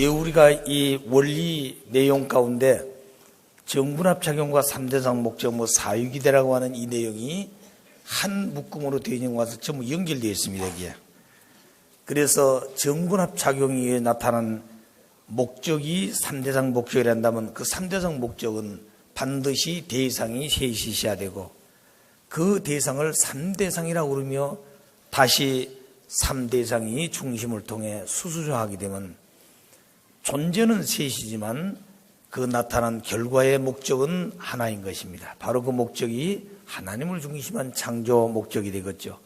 우리가 이 원리 내용 가운데 정분합작용과 3대상 목적, 사유기대라고 하는 이 내용이 한 묶음으로 되어 있는 것과 전부 연결되어 있습니다, 여기에. 그래서 정분합작용이 나타난 목적이 3대상 목적이라 한다면 그 3대상 목적은 반드시 대상이 셋이 있어야 되고 그 대상을 3대상이라고 그러며 다시 3대상이 중심을 통해 수수정하게 되면 존재는 셋이지만 그 나타난 결과의 목적은 하나인 것입니다. 바로 그 목적이 하나님을 중심한 창조 목적이 되겠죠.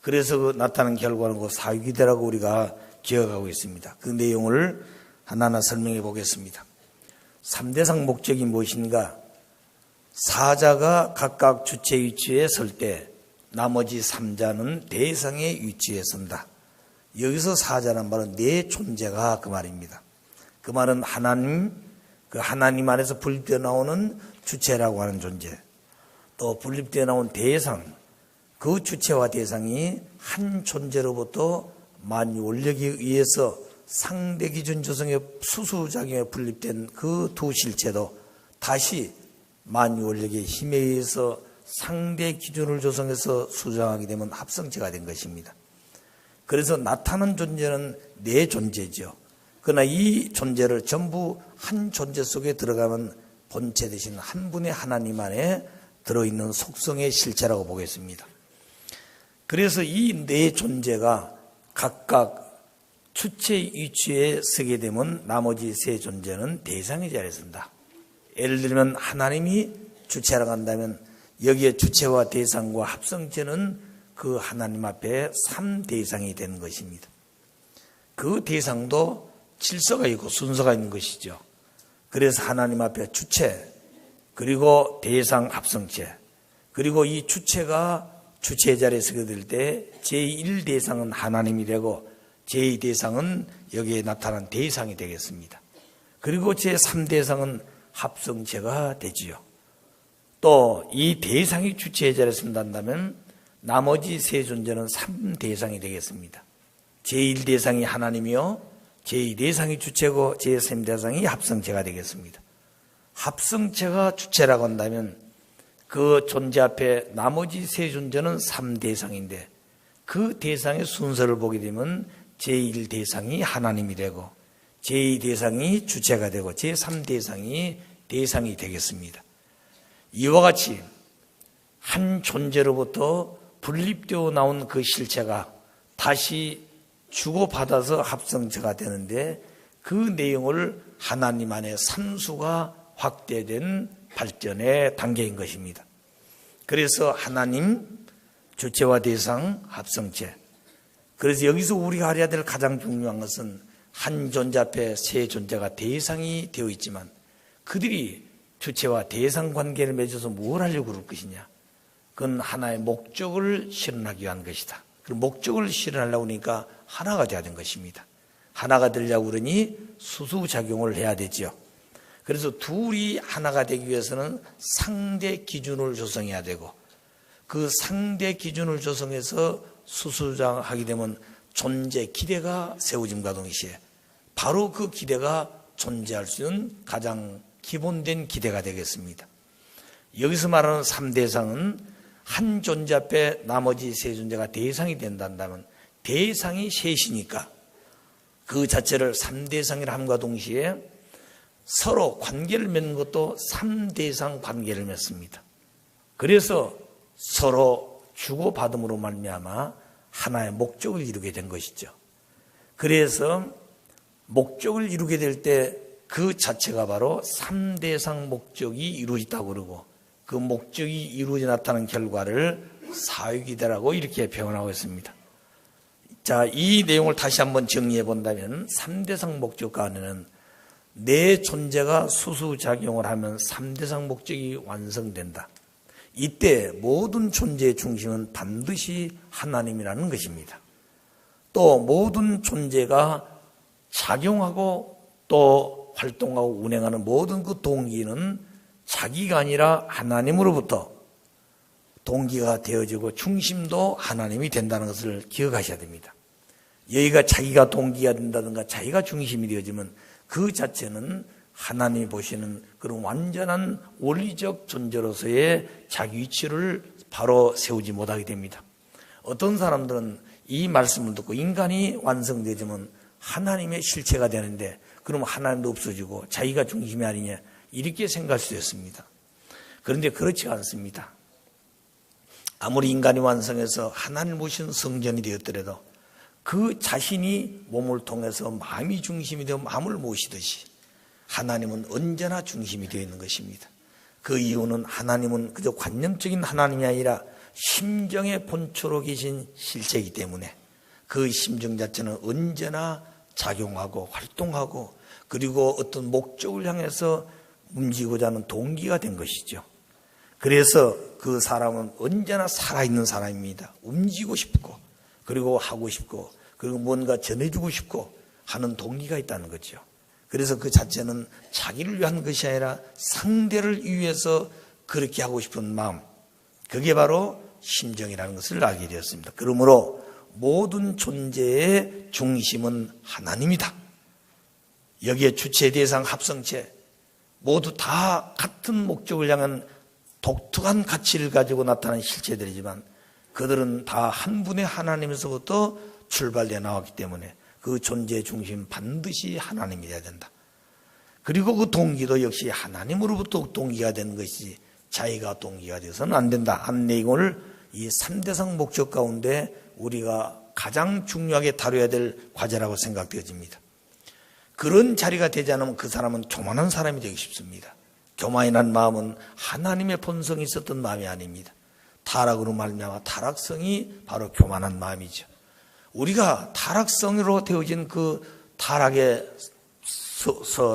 그래서 그 나타난 결과는 그 사유기대라고 우리가 기억하고 있습니다. 그 내용을 하나하나 설명해 보겠습니다. 3대상 목적이 무엇인가? 사자가 각각 주체 위치에 설 때 나머지 3자는 대상의 위치에 선다. 여기서 사자란 말은 내 존재가 그 말입니다. 그 말은 하나님, 그 하나님 안에서 분립되어 나오는 주체라고 하는 존재, 또 분립되어 나온 대상, 그 주체와 대상이 한 존재로부터 만유 원력에 의해서 상대 기준 조성의 수수작용에 분립된 그 두 실체도 다시 만유 원력의 힘에 의해서 상대 기준을 조성해서 수정하게 되면 합성체가 된 것입니다. 그래서 나타난 존재는 내 존재죠. 그러나 이 존재를 전부 한 존재 속에 들어가면 본체 대신 한 분의 하나님 안에 들어있는 속성의 실체라고 보겠습니다. 그래서 이 내 존재가 각각 주체 위치에 서게 되면 나머지 세 존재는 대상의 자리에 선다. 예를 들면 하나님이 주체라고 한다면 여기에 주체와 대상과 합성체는 그 하나님 앞에 3대상이 되는 것입니다. 그 대상도 질서가 있고 순서가 있는 것이죠. 그래서 하나님 앞에 주체, 그리고 대상 합성체, 그리고 이 주체가 주체의 자리에 서게 될 때 제1대상은 하나님이 되고 제2대상은 여기에 나타난 대상이 되겠습니다. 그리고 제3대상은 합성체가 되지요. 또 이 대상이 주체의 자리에 선다면 나머지 세 존재는 3대상이 되겠습니다. 제1대상이 하나님이요, 제2대상이 주체고 제3대상이 합성체가 되겠습니다. 합성체가 주체라고 한다면 그 존재 앞에 나머지 세 존재는 3대상인데 그 대상의 순서를 보게 되면 제1대상이 하나님이 되고 제2대상이 주체가 되고 제3대상이 대상이 되겠습니다. 이와 같이 한 존재로부터 분립되어 나온 그 실체가 다시 주고받아서 합성체가 되는데 그 내용을 하나님 안에 삼수가 확대된 발전의 단계인 것입니다. 그래서 하나님, 주체와 대상, 합성체. 그래서 여기서 우리가 알아야 될 가장 중요한 것은 한 존재 앞에 세 존재가 대상이 되어 있지만 그들이 주체와 대상 관계를 맺어서 뭘 하려고 그럴 것이냐? 그건 하나의 목적을 실현하기 위한 것이다. 그 목적을 실현하려고 하니까 하나가 되어야 된 것입니다. 하나가 되려고 그러니 수수작용을 해야 되죠. 그래서 둘이 하나가 되기 위해서는 상대 기준을 조성해야 되고 그 상대 기준을 조성해서 수수작용하게 되면 존재 기대가 세워짐과 동시에 바로 그 기대가 존재할 수 있는 가장 기본된 기대가 되겠습니다. 여기서 말하는 3대상은 한 존재 앞에 나머지 세 존재가 대상이 된다면 대상이 셋이니까 그 자체를 3대상이라 함과 동시에 서로 관계를 맺는 것도 3대상 관계를 맺습니다. 그래서 서로 주고받음으로 말미암아 하나의 목적을 이루게 된 것이죠. 그래서 목적을 이루게 될 때 그 자체가 바로 3대상 목적이 이루어졌다고 그러고 그 목적이 이루어져 나타나는 결과를 사유기대라고 이렇게 표현하고 있습니다. 자, 이 내용을 다시 한번 정리해 본다면 3대상 목적 가운데는 내 존재가 수수작용을 하면 3대상 목적이 완성된다. 이때 모든 존재의 중심은 반드시 하나님이라는 것입니다. 또 모든 존재가 작용하고 또 활동하고 운행하는 모든 그 동기는 자기가 아니라 하나님으로부터 동기가 되어지고 중심도 하나님이 된다는 것을 기억하셔야 됩니다. 여기가 자기가 동기가 된다든가 자기가 중심이 되어지면 그 자체는 하나님이 보시는 그런 완전한 원리적 존재로서의 자기 위치를 바로 세우지 못하게 됩니다. 어떤 사람들은 이 말씀을 듣고 인간이 완성되지면 하나님의 실체가 되는데 그러면 하나님도 없어지고 자기가 중심이 아니냐 이렇게 생각할 수 있습니다. 그런데 그렇지 않습니다. 아무리 인간이 완성해서 하나님 모신 성전이 되었더라도 그 자신이 몸을 통해서 마음이 중심이 되어 마음을 모시듯이 하나님은 언제나 중심이 되어 있는 것입니다. 그 이유는 하나님은 그저 관념적인 하나님이 아니라 심정의 본초로 계신 실체이기 때문에 그 심정 자체는 언제나 작용하고 활동하고 그리고 어떤 목적을 향해서 움직이고자 하는 동기가 된 것이죠. 그래서 그 사람은 언제나 살아있는 사람입니다. 움직이고 싶고 그리고 하고 싶고 그리고 뭔가 전해주고 싶고 하는 동기가 있다는 거죠. 그래서 그 자체는 자기를 위한 것이 아니라 상대를 위해서 그렇게 하고 싶은 마음, 그게 바로 심정이라는 것을 알게 되었습니다. 그러므로 모든 존재의 중심은 하나님이다. 여기에 주체, 대상, 합성체 모두 다 같은 목적을 향한 독특한 가치를 가지고 나타난 실체들이지만 그들은 다 한 분의 하나님에서부터 출발되어 나왔기 때문에 그 존재의 중심 반드시 하나님이 되어야 된다. 그리고 그 동기도 역시 하나님으로부터 동기가 되는 것이지 자기가 동기가 되어서는 안 된다 하는 내용을 이 3대상 목적 가운데 우리가 가장 중요하게 다뤄야 될 과제라고 생각되어집니다. 그런 자리가 되지 않으면 그 사람은 교만한 사람이 되기 쉽습니다. 교만이란 마음은 하나님의 본성이 있었던 마음이 아닙니다. 타락으로 말미암아 타락성이 바로 교만한 마음이죠. 우리가 타락성으로 되어진 그 타락의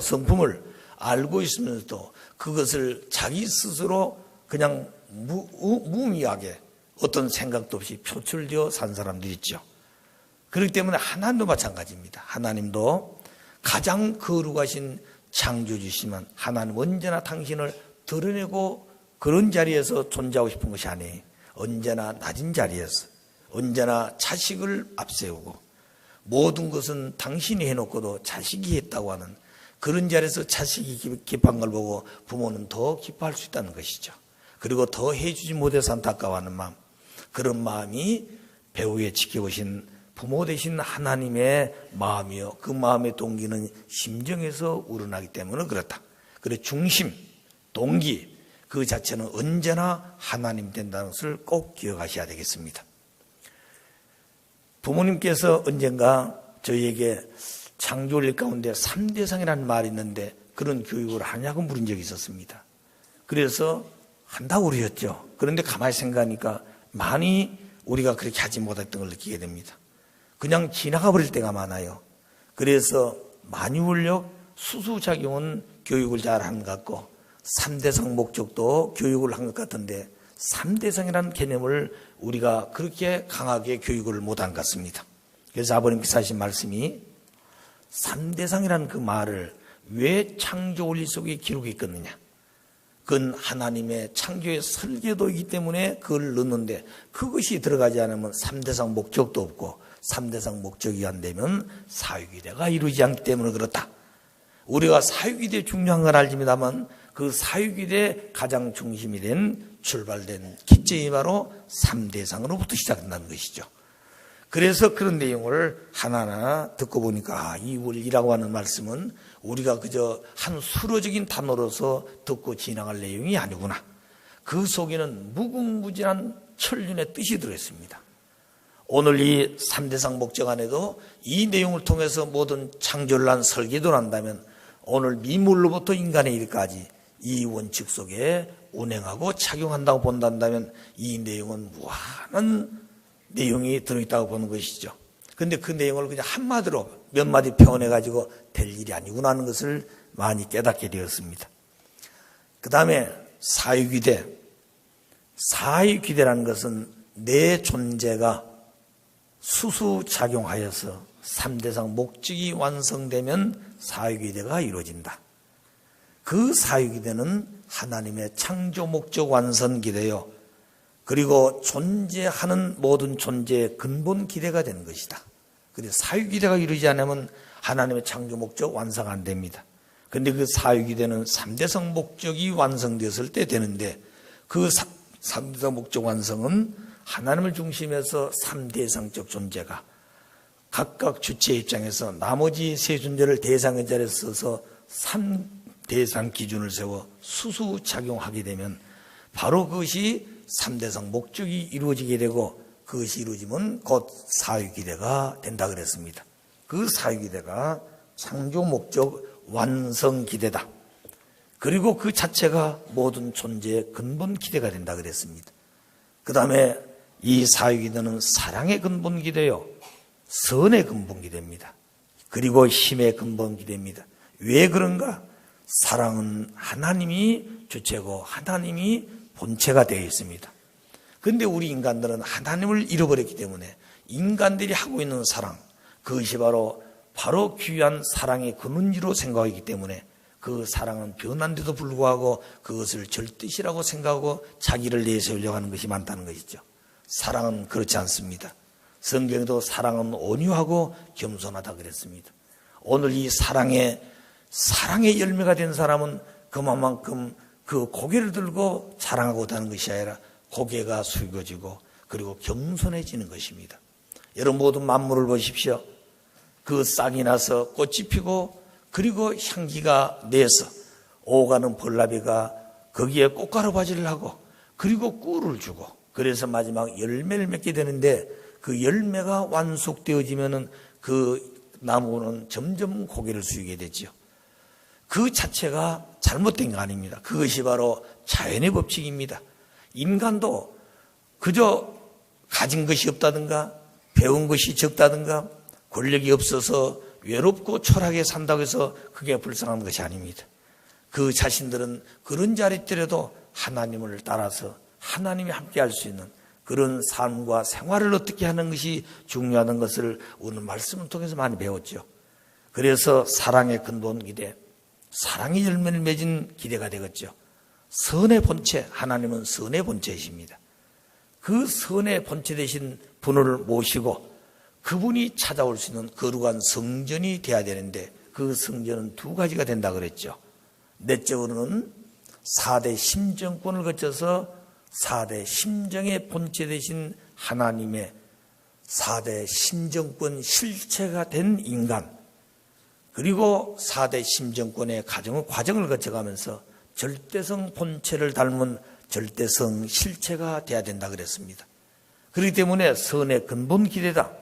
성품을 알고 있으면서도 그것을 자기 스스로 그냥 무의미하게 어떤 생각도 없이 표출되어 산 사람들이 있죠. 그렇기 때문에 하나님도 마찬가지입니다. 하나님도 가장 거룩하신 창조주시면 하나님 언제나 당신을 드러내고 그런 자리에서 존재하고 싶은 것이 아니에요. 언제나 낮은 자리에서 언제나 자식을 앞세우고 모든 것은 당신이 해놓고도 자식이 했다고 하는 그런 자리에서 자식이 기뻐한 걸 보고 부모는 더 기뻐할 수 있다는 것이죠. 그리고 더 해주지 못해서 안타까워하는 마음, 그런 마음이 배후에 지켜보신 부모 되신 하나님의 마음이요. 그 마음의 동기는 심정에서 우러나기 때문에 그렇다. 그래 중심, 동기 그 자체는 언제나 하나님 된다는 것을 꼭 기억하셔야 되겠습니다. 부모님께서 언젠가 저희에게 창조일 가운데 3대상이라는 말이 있는데 그런 교육을 하냐고 물은 적이 있었습니다. 그래서 한다고 그러셨죠. 그런데 가만히 생각하니까 많이 우리가 그렇게 하지 못했던 걸 느끼게 됩니다. 그냥 지나가 버릴 때가 많아요. 그래서 만유원력 수수작용은 교육을 잘 한 것 같고 3대상 목적도 교육을 한 것 같은데 3대상이라는 개념을 우리가 그렇게 강하게 교육을 못한 것 같습니다. 그래서 아버님께서 하신 말씀이 3대상이라는 그 말을 왜 창조 원리 속에 기록이 있겠느냐. 그건 하나님의 창조의 설계도이기 때문에 그걸 넣는데 그것이 들어가지 않으면 3대상 목적도 없고 3대상 목적이 안 되면 사유기대가 이루어지지 않기 때문에 그렇다. 우리가 사유기대 중요한 건 알지만 그 사유기대 가장 중심이 된 출발된 기점이 바로 3대상으로부터 시작된다는 것이죠. 그래서 그런 내용을 하나하나 듣고 보니까 이 원리라고 하는 말씀은 우리가 그저 한 수로적인 단어로서 듣고 지나갈 내용이 아니구나. 그 속에는 무궁무진한 천륜의 뜻이 들어있습니다. 오늘 이 3대상 목적 안에도 이 내용을 통해서 모든 창조를 한 설계도를 한다면 오늘 미물로부터 인간의 일까지 이 원칙 속에 운행하고 착용한다고 본다면 이 내용은 무한한 내용이 들어있다고 보는 것이죠. 그런데 그 내용을 그냥 한마디로 몇 마디 표현해가지고 될 일이 아니구나 하는 것을 많이 깨닫게 되었습니다. 그 다음에 사유기대. 사유기대라는 것은 내 존재가 수수작용하여서 3대상 목적이 완성되면 사유기대가 이루어진다. 그 사유기대는 하나님의 창조 목적 완성 기대요. 그리고 존재하는 모든 존재의 근본 기대가 되는 것이다. 그래서 사유기대가 이루어지지 않으면 하나님의 창조 목적 완성 안 됩니다. 그런데 그 사유기대는 3대성 목적이 완성되었을 때 되는데 그 3대성 목적 완성은 하나님을 중심해서 3대상적 존재가 각각 주체 입장에서 나머지 세 존재를 대상의 자리에 써서 3대상 기준을 세워 수수작용하게 되면 바로 그것이 3대성 목적이 이루어지게 되고 그것이 이루어지면 곧 사유기대가 된다 그랬습니다. 그 사유기대가 창조 목적 완성 기대다. 그리고 그 자체가 모든 존재의 근본 기대가 된다 그랬습니다. 그 다음에 이 사유기대는 사랑의 근본 기대요, 선의 근본 기대입니다. 그리고 힘의 근본 기대입니다. 왜 그런가? 사랑은 하나님이 주체고 하나님이 본체가 되어 있습니다. 그런데 우리 인간들은 하나님을 잃어버렸기 때문에 인간들이 하고 있는 사랑, 그것이 바로 귀한 사랑의 근원지로 생각하기 때문에 그 사랑은 변한데도 불구하고 그것을 절대시라고 생각하고 자기를 내세우려고 하는 것이 많다는 것이죠. 사랑은 그렇지 않습니다. 성경에도 사랑은 온유하고 겸손하다 그랬습니다. 오늘 이 사랑의 열매가 된 사람은 그만큼 그 고개를 들고 자랑하고 다는 것이 아니라 고개가 숙여지고 그리고 겸손해지는 것입니다. 여러분 모든 만물을 보십시오. 그 싹이 나서 꽃이 피고 그리고 향기가 내서 오가는 벌나비가 거기에 꽃가루 바지를 하고 그리고 꿀을 주고 그래서 마지막 열매를 맺게 되는데 그 열매가 완숙되어지면은 그 나무는 점점 고개를 숙이게 되죠. 그 자체가 잘못된 거 아닙니다. 그것이 바로 자연의 법칙입니다. 인간도 그저 가진 것이 없다든가 배운 것이 적다든가 권력이 없어서 외롭고 초라하게 산다고 해서 그게 불쌍한 것이 아닙니다. 그 자신들은 그런 자리 때라도 하나님을 따라서 하나님이 함께 할 수 있는 그런 삶과 생활을 어떻게 하는 것이 중요하다는 것을 오늘 말씀을 통해서 많이 배웠죠. 그래서 사랑의 근본 기대, 사랑의 열매를 맺은 기대가 되겠죠. 선의 본체, 하나님은 선의 본체이십니다. 그 선의 본체 되신 분을 모시고 그분이 찾아올 수 있는 거룩한 성전이 돼야 되는데 그 성전은 두 가지가 된다 그랬죠. 넷째로는 4대 심정권을 거쳐서 4대 심정의 본체 되신 하나님의 4대 심정권 실체가 된 인간, 그리고 4대 심정권의 과정을 거쳐가면서 절대성 본체를 닮은 절대성 실체가 돼야 된다 그랬습니다. 그렇기 때문에 선의 근본 기대다.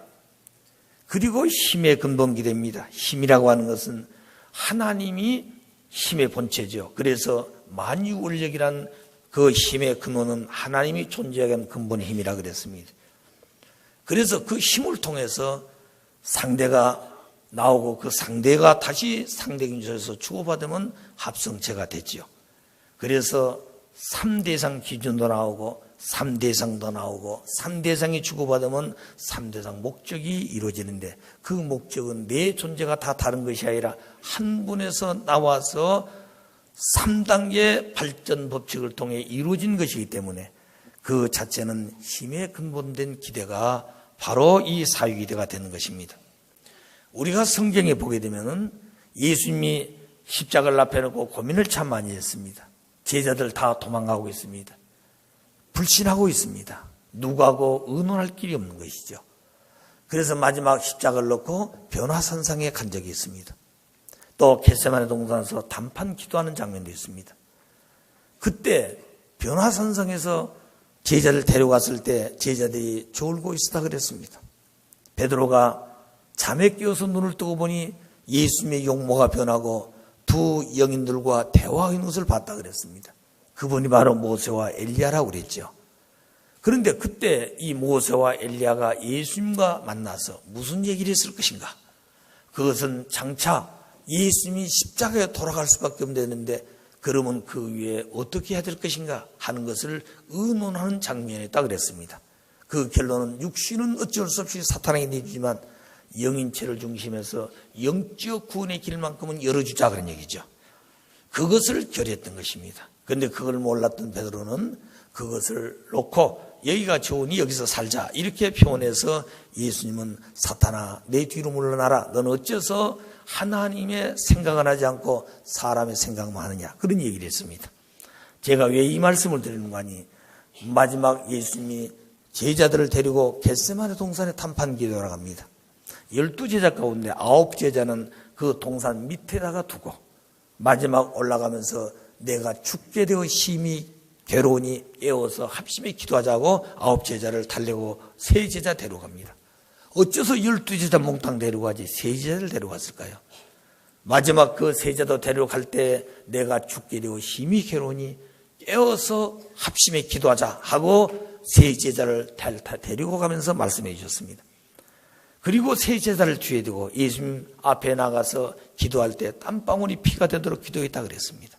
그리고 힘의 근본 기대입니다. 힘이라고 하는 것은 하나님이 힘의 본체죠. 그래서 만유원력이란 그 힘의 근원은 하나님이 존재하게 하는 근본의 힘이라 그랬습니다. 그래서 그 힘을 통해서 상대가 나오고 그 상대가 다시 상대 기준에서 주고받으면 합성체가 됐죠. 그래서 3대상 기준도 나오고 3대상도 나오고 3대상이 주고받으면 3대상 목적이 이루어지는데 그 목적은 내 존재가 다 다른 것이 아니라 한 분에서 나와서 3단계 발전 법칙을 통해 이루어진 것이기 때문에 그 자체는 힘에 근본된 기대가 바로 이 사유기대가 되는 것입니다. 우리가 성경에 보게 되면은 예수님이 십자가를 앞에 놓고 고민을 참 많이 했습니다. 제자들 다 도망가고 있습니다. 불신하고 있습니다. 누구하고 의논할 길이 없는 것이죠. 그래서 마지막 십자가를 놓고 변화산상에 간 적이 있습니다. 또 겟세마네 동산에서 단판 기도하는 장면도 있습니다. 그때 변화산상에서 제자를 데려갔을 때 제자들이 졸고 있었다 그랬습니다. 베드로가 잠에 깨어서 눈을 뜨고 보니 예수님의 용모가 변하고 두 영인들과 대화하는 것을 봤다 그랬습니다. 그분이 바로 모세와 엘리야라고 그랬죠. 그런데 그때 이 모세와 엘리야가 예수님과 만나서 무슨 얘기를 했을 것인가? 그것은 장차 예수님이 십자가에 돌아갈 수밖에 없는데 그러면 그 위에 어떻게 해야 될 것인가 하는 것을 의논하는 장면이었다 그랬습니다. 그 결론은 육신은 어쩔 수 없이 사탄에게 내주지만 영인체를 중심해서 영적 구원의 길만큼은 열어주자 그런 얘기죠. 그것을 결의했던 것입니다. 그런데 그걸 몰랐던 베드로는 그것을 놓고 여기가 좋으니 여기서 살자 이렇게 표현해서 예수님은 사탄아 내 뒤로 물러나라. 너는 어째서 하나님의 생각을 하지 않고 사람의 생각만 하느냐. 그런 얘기를 했습니다. 제가 왜 이 말씀을 드리는가 하니 마지막 예수님이 제자들을 데리고 겟세마네 동산에 단판 기도하러 갑니다. 12제자 가운데 9제자는 그 동산 밑에다가 두고 마지막 올라가면서 내가 죽게 되어 심히 괴로우니 깨워서 합심해 기도하자고 9제자를 달래고 3제자 데려갑니다. 어째서 12제자 몽땅 데려가지 3제자를 데려갔을까요? 마지막 그 3제자도 데려갈 때 내가 죽게 되어 심히 괴로우니 깨워서 합심해 기도하자 하고 3제자를 데리고 가면서 말씀해 주셨습니다. 그리고 3제자를 뒤에 두고 예수님 앞에 나가서 기도할 때 땀방울이 피가 되도록 기도했다 그랬습니다.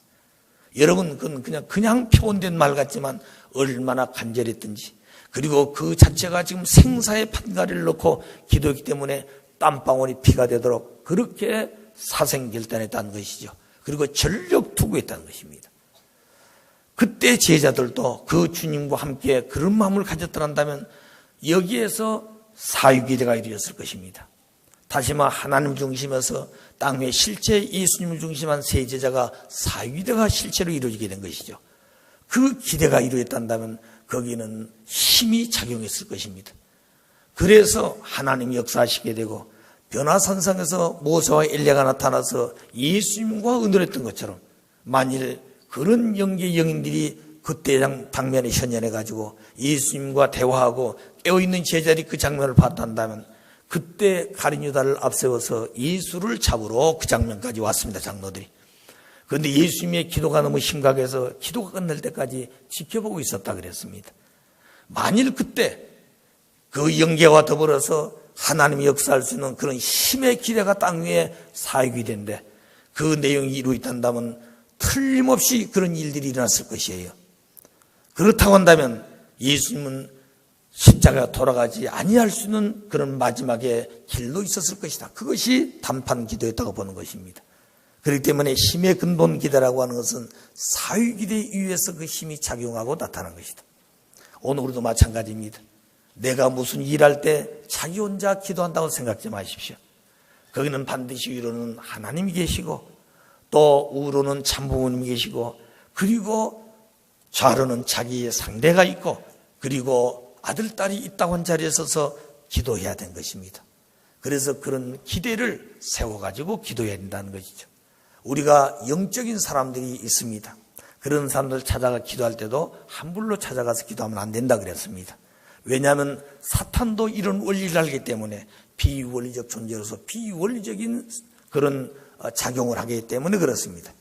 여러분 그건 그냥 표현된 말 같지만 얼마나 간절했든지, 그리고 그 자체가 지금 생사의 판가리를 놓고 기도했기 때문에 땀방울이 피가 되도록 그렇게 사생결단했다는 것이죠. 그리고 전력 투구했다는 것입니다. 그때 제자들도 그 주님과 함께 그런 마음을 가졌더란다면 여기에서 사유기대가 이루어졌을 것입니다. 다시 말해 하나님 중심에서 땅 위에 실제 예수님을 중심한 3제자가 사유기대가 실제로 이루어지게 된 것이죠. 그 기대가 이루어졌다면 거기는 힘이 작용했을 것입니다. 그래서 하나님이 역사하시게 되고 변화산상에서 모세와 엘리야가 나타나서 예수님과 의논했던 것처럼 만일 그런 영계의 영인들이 그때 당면에 현현해가지고 예수님과 대화하고 깨어있는 제자들이 그 장면을 봤단다면 그때 가룟 유다를 앞세워서 예수를 잡으러 그 장면까지 왔습니다. 장로들이. 그런데 예수님의 기도가 너무 심각해서 기도가 끝날 때까지 지켜보고 있었다 그랬습니다. 만일 그때 그 영계와 더불어서 하나님이 역사할 수 있는 그런 힘의 기대가 땅 위에 사유기대인데 그 내용이 이루어진다면 틀림없이 그런 일들이 일어났을 것이에요. 그렇다고 한다면 예수님은 십자가가 돌아가지 아니할 수 있는 그런 마지막에 길로 있었을 것이다. 그것이 단판 기도였다고 보는 것입니다. 그렇기 때문에 힘의 근본 기대라고 하는 것은 사유기대 이후에서 그 힘이 작용하고 나타난 것이다. 오늘 우리도 마찬가지입니다. 내가 무슨 일할 때 자기 혼자 기도한다고 생각지 마십시오. 거기는 반드시 위로는 하나님이 계시고 또 우로는 참부모님이 계시고 그리고 좌로는 자기의 상대가 있고 그리고 아들, 딸이 있다고 한 자리에 서서 기도해야 되는 것입니다. 그래서 그런 기대를 세워가지고 기도해야 된다는 것이죠. 우리가 영적인 사람들이 있습니다. 그런 사람들 찾아가 기도할 때도 함부로 찾아가서 기도하면 안 된다 그랬습니다. 왜냐하면 사탄도 이런 원리를 알기 때문에 비원리적 존재로서 비원리적인 그런 작용을 하기 때문에 그렇습니다.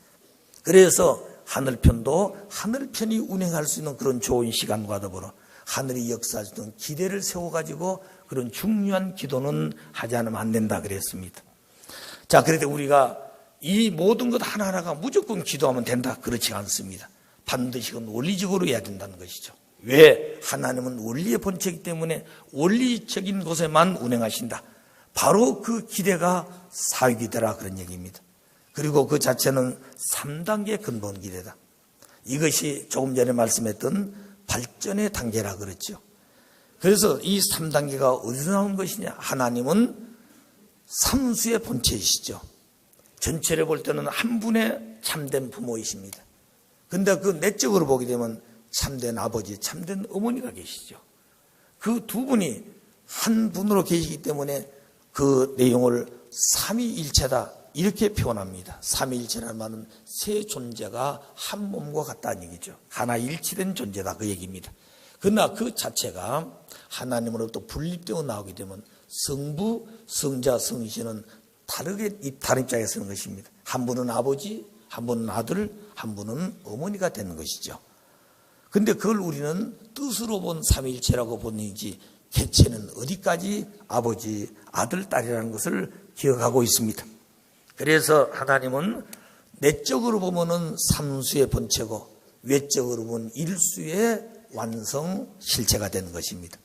그래서 하늘편도 하늘편이 운행할 수 있는 그런 좋은 시간과 더불어 하늘이 역사할 수 있는 기대를 세워가지고 그런 중요한 기도는 하지 않으면 안 된다 그랬습니다. 자, 그런데 우리가 이 모든 것 하나하나가 무조건 기도하면 된다 그렇지 않습니다. 반드시 그건 원리적으로 해야 된다는 것이죠. 왜? 하나님은 원리의 본체이기 때문에 원리적인 곳에만 운행하신다. 바로 그 기대가 사유기대라 그런 얘기입니다. 그리고 그 자체는 3단계 근본 기대다. 이것이 조금 전에 말씀했던 발전의 단계라 그랬죠. 그래서 이 3단계가 어디서 나온 것이냐? 하나님은 삼수의 본체이시죠. 전체를 볼 때는 한 분의 참된 부모이십니다. 그런데 그 내적으로 보게 되면 참된 아버지, 참된 어머니가 계시죠. 그 두 분이 한 분으로 계시기 때문에 그 내용을 삼위일체다 이렇게 표현합니다. 삼위일체라는 말은 세 존재가 한 몸과 같다는 얘기죠. 하나 일치된 존재다 그 얘기입니다. 그러나 그 자체가 하나님으로부터 분립되어 나오게 되면 성부, 성자, 성신은 다르게 다른 입장에 서는 것입니다. 한 분은 아버지, 한 분은 아들, 한 분은 어머니가 되는 것이죠. 그런데 그걸 우리는 뜻으로 본 삼위일체라고 보는지 개체는 어디까지 아버지, 아들, 딸이라는 것을 기억하고 있습니다. 그래서 하나님은 내적으로 보면은 삼수의 본체고 외적으로 보면 일수의 완성 실체가 되는 것입니다.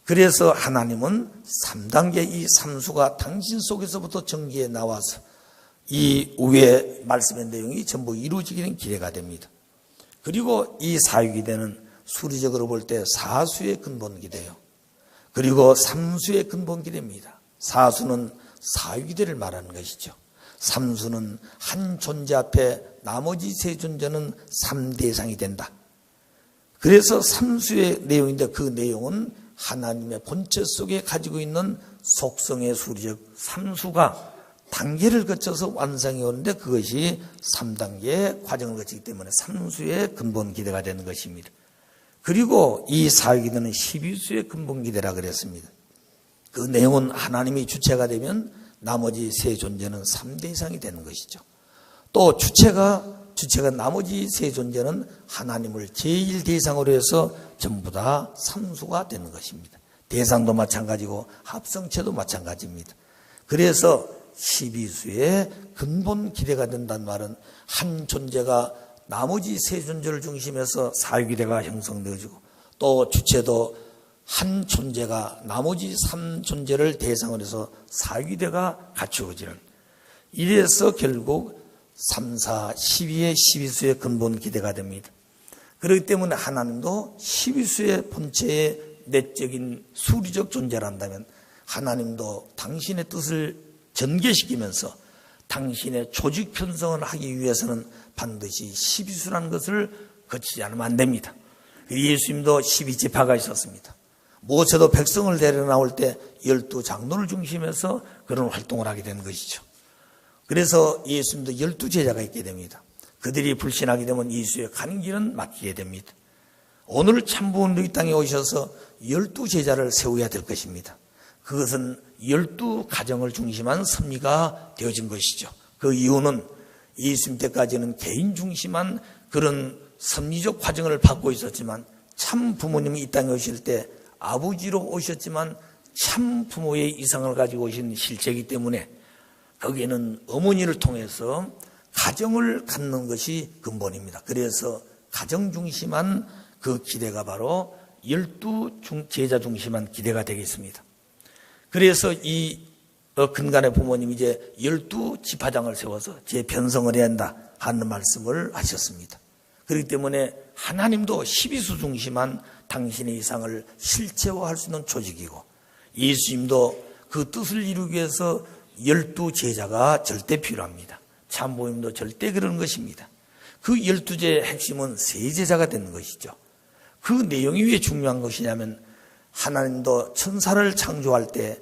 그래서 하나님은 3단계 이 삼수가 당신 속에서부터 전기에 나와서 이 위에 말씀의 내용이 전부 이루어지게 된 기대가 됩니다. 그리고 이 사유기대는 수리적으로 볼 때 사수의 근본 기대요. 그리고 삼수의 근본 기대입니다. 사수는 사유기대를 말하는 것이죠. 삼수는 한 존재 앞에 나머지 세 존재는 삼대상이 된다. 그래서 삼수의 내용인데 그 내용은 하나님의 본체 속에 가지고 있는 속성의 수리적 삼수가 단계를 거쳐서 완성해 오는데 그것이 3단계의 과정을 거치기 때문에 삼수의 근본 기대가 되는 것입니다. 그리고 이 사유기대는 12수의 근본 기대라 그랬습니다. 그 내용은 하나님이 주체가 되면 나머지 세 존재는 3대 이상이 되는 것이죠. 또 주체가 나머지 세 존재는 하나님을 제일 대상으로 해서 전부 다 삼수가 되는 것입니다. 대상도 마찬가지고 합성체도 마찬가지입니다. 그래서 12수의 근본 기대가 된다는 말은 한 존재가 나머지 세 존재를 중심해서 사유기대가 형성되어지고 또 주체도 한 존재가 나머지 3존재를 대상으로 해서 사유기대가 갖추어지는, 이래서 결국 3, 4, 12의 12수의 근본 기대가 됩니다. 그렇기 때문에 하나님도 12수의 본체의 내적인 수리적 존재란다면 하나님도 당신의 뜻을 전개시키면서 당신의 조직 편성을 하기 위해서는 반드시 12수라는 것을 거치지 않으면 안 됩니다. 예수님도 12지파가 있었습니다. 모세도 백성을 데려 나올 때 12장로를 중심해서 그런 활동을 하게 된 것이죠. 그래서 예수님도 12제자가 있게 됩니다. 그들이 불신하게 되면 예수의 가는 길은 막히게 됩니다. 오늘 참부원도 이 땅에 오셔서 12제자를 세워야 될 것입니다. 그것은 12가정을 중심한 섭리가 되어진 것이죠. 그 이유는 예수님 때까지는 개인 중심한 그런 섭리적 과정을 받고 있었지만 참 부모님이 이 땅에 오실 때 아버지로 오셨지만 참 부모의 이상을 가지고 오신 실체이기 때문에 거기에는 어머니를 통해서 가정을 갖는 것이 근본입니다. 그래서 가정 중심한 그 기대가 바로 12제자 중심한 기대가 되겠습니다. 그래서 이 근간의 부모님이 이제 12지파장을 세워서 재편성을 해야 한다 하는 말씀을 하셨습니다. 그렇기 때문에 하나님도 12수 중심한 당신의 이상을 실체화할 수 있는 조직이고 예수님도 그 뜻을 이루기 위해서 12제자가 절대 필요합니다. 참부모님도 절대 그런 것입니다. 그 12제의 핵심은 세제자가 되는 것이죠. 그 내용이 왜 중요한 것이냐면 하나님도 천사를 창조할 때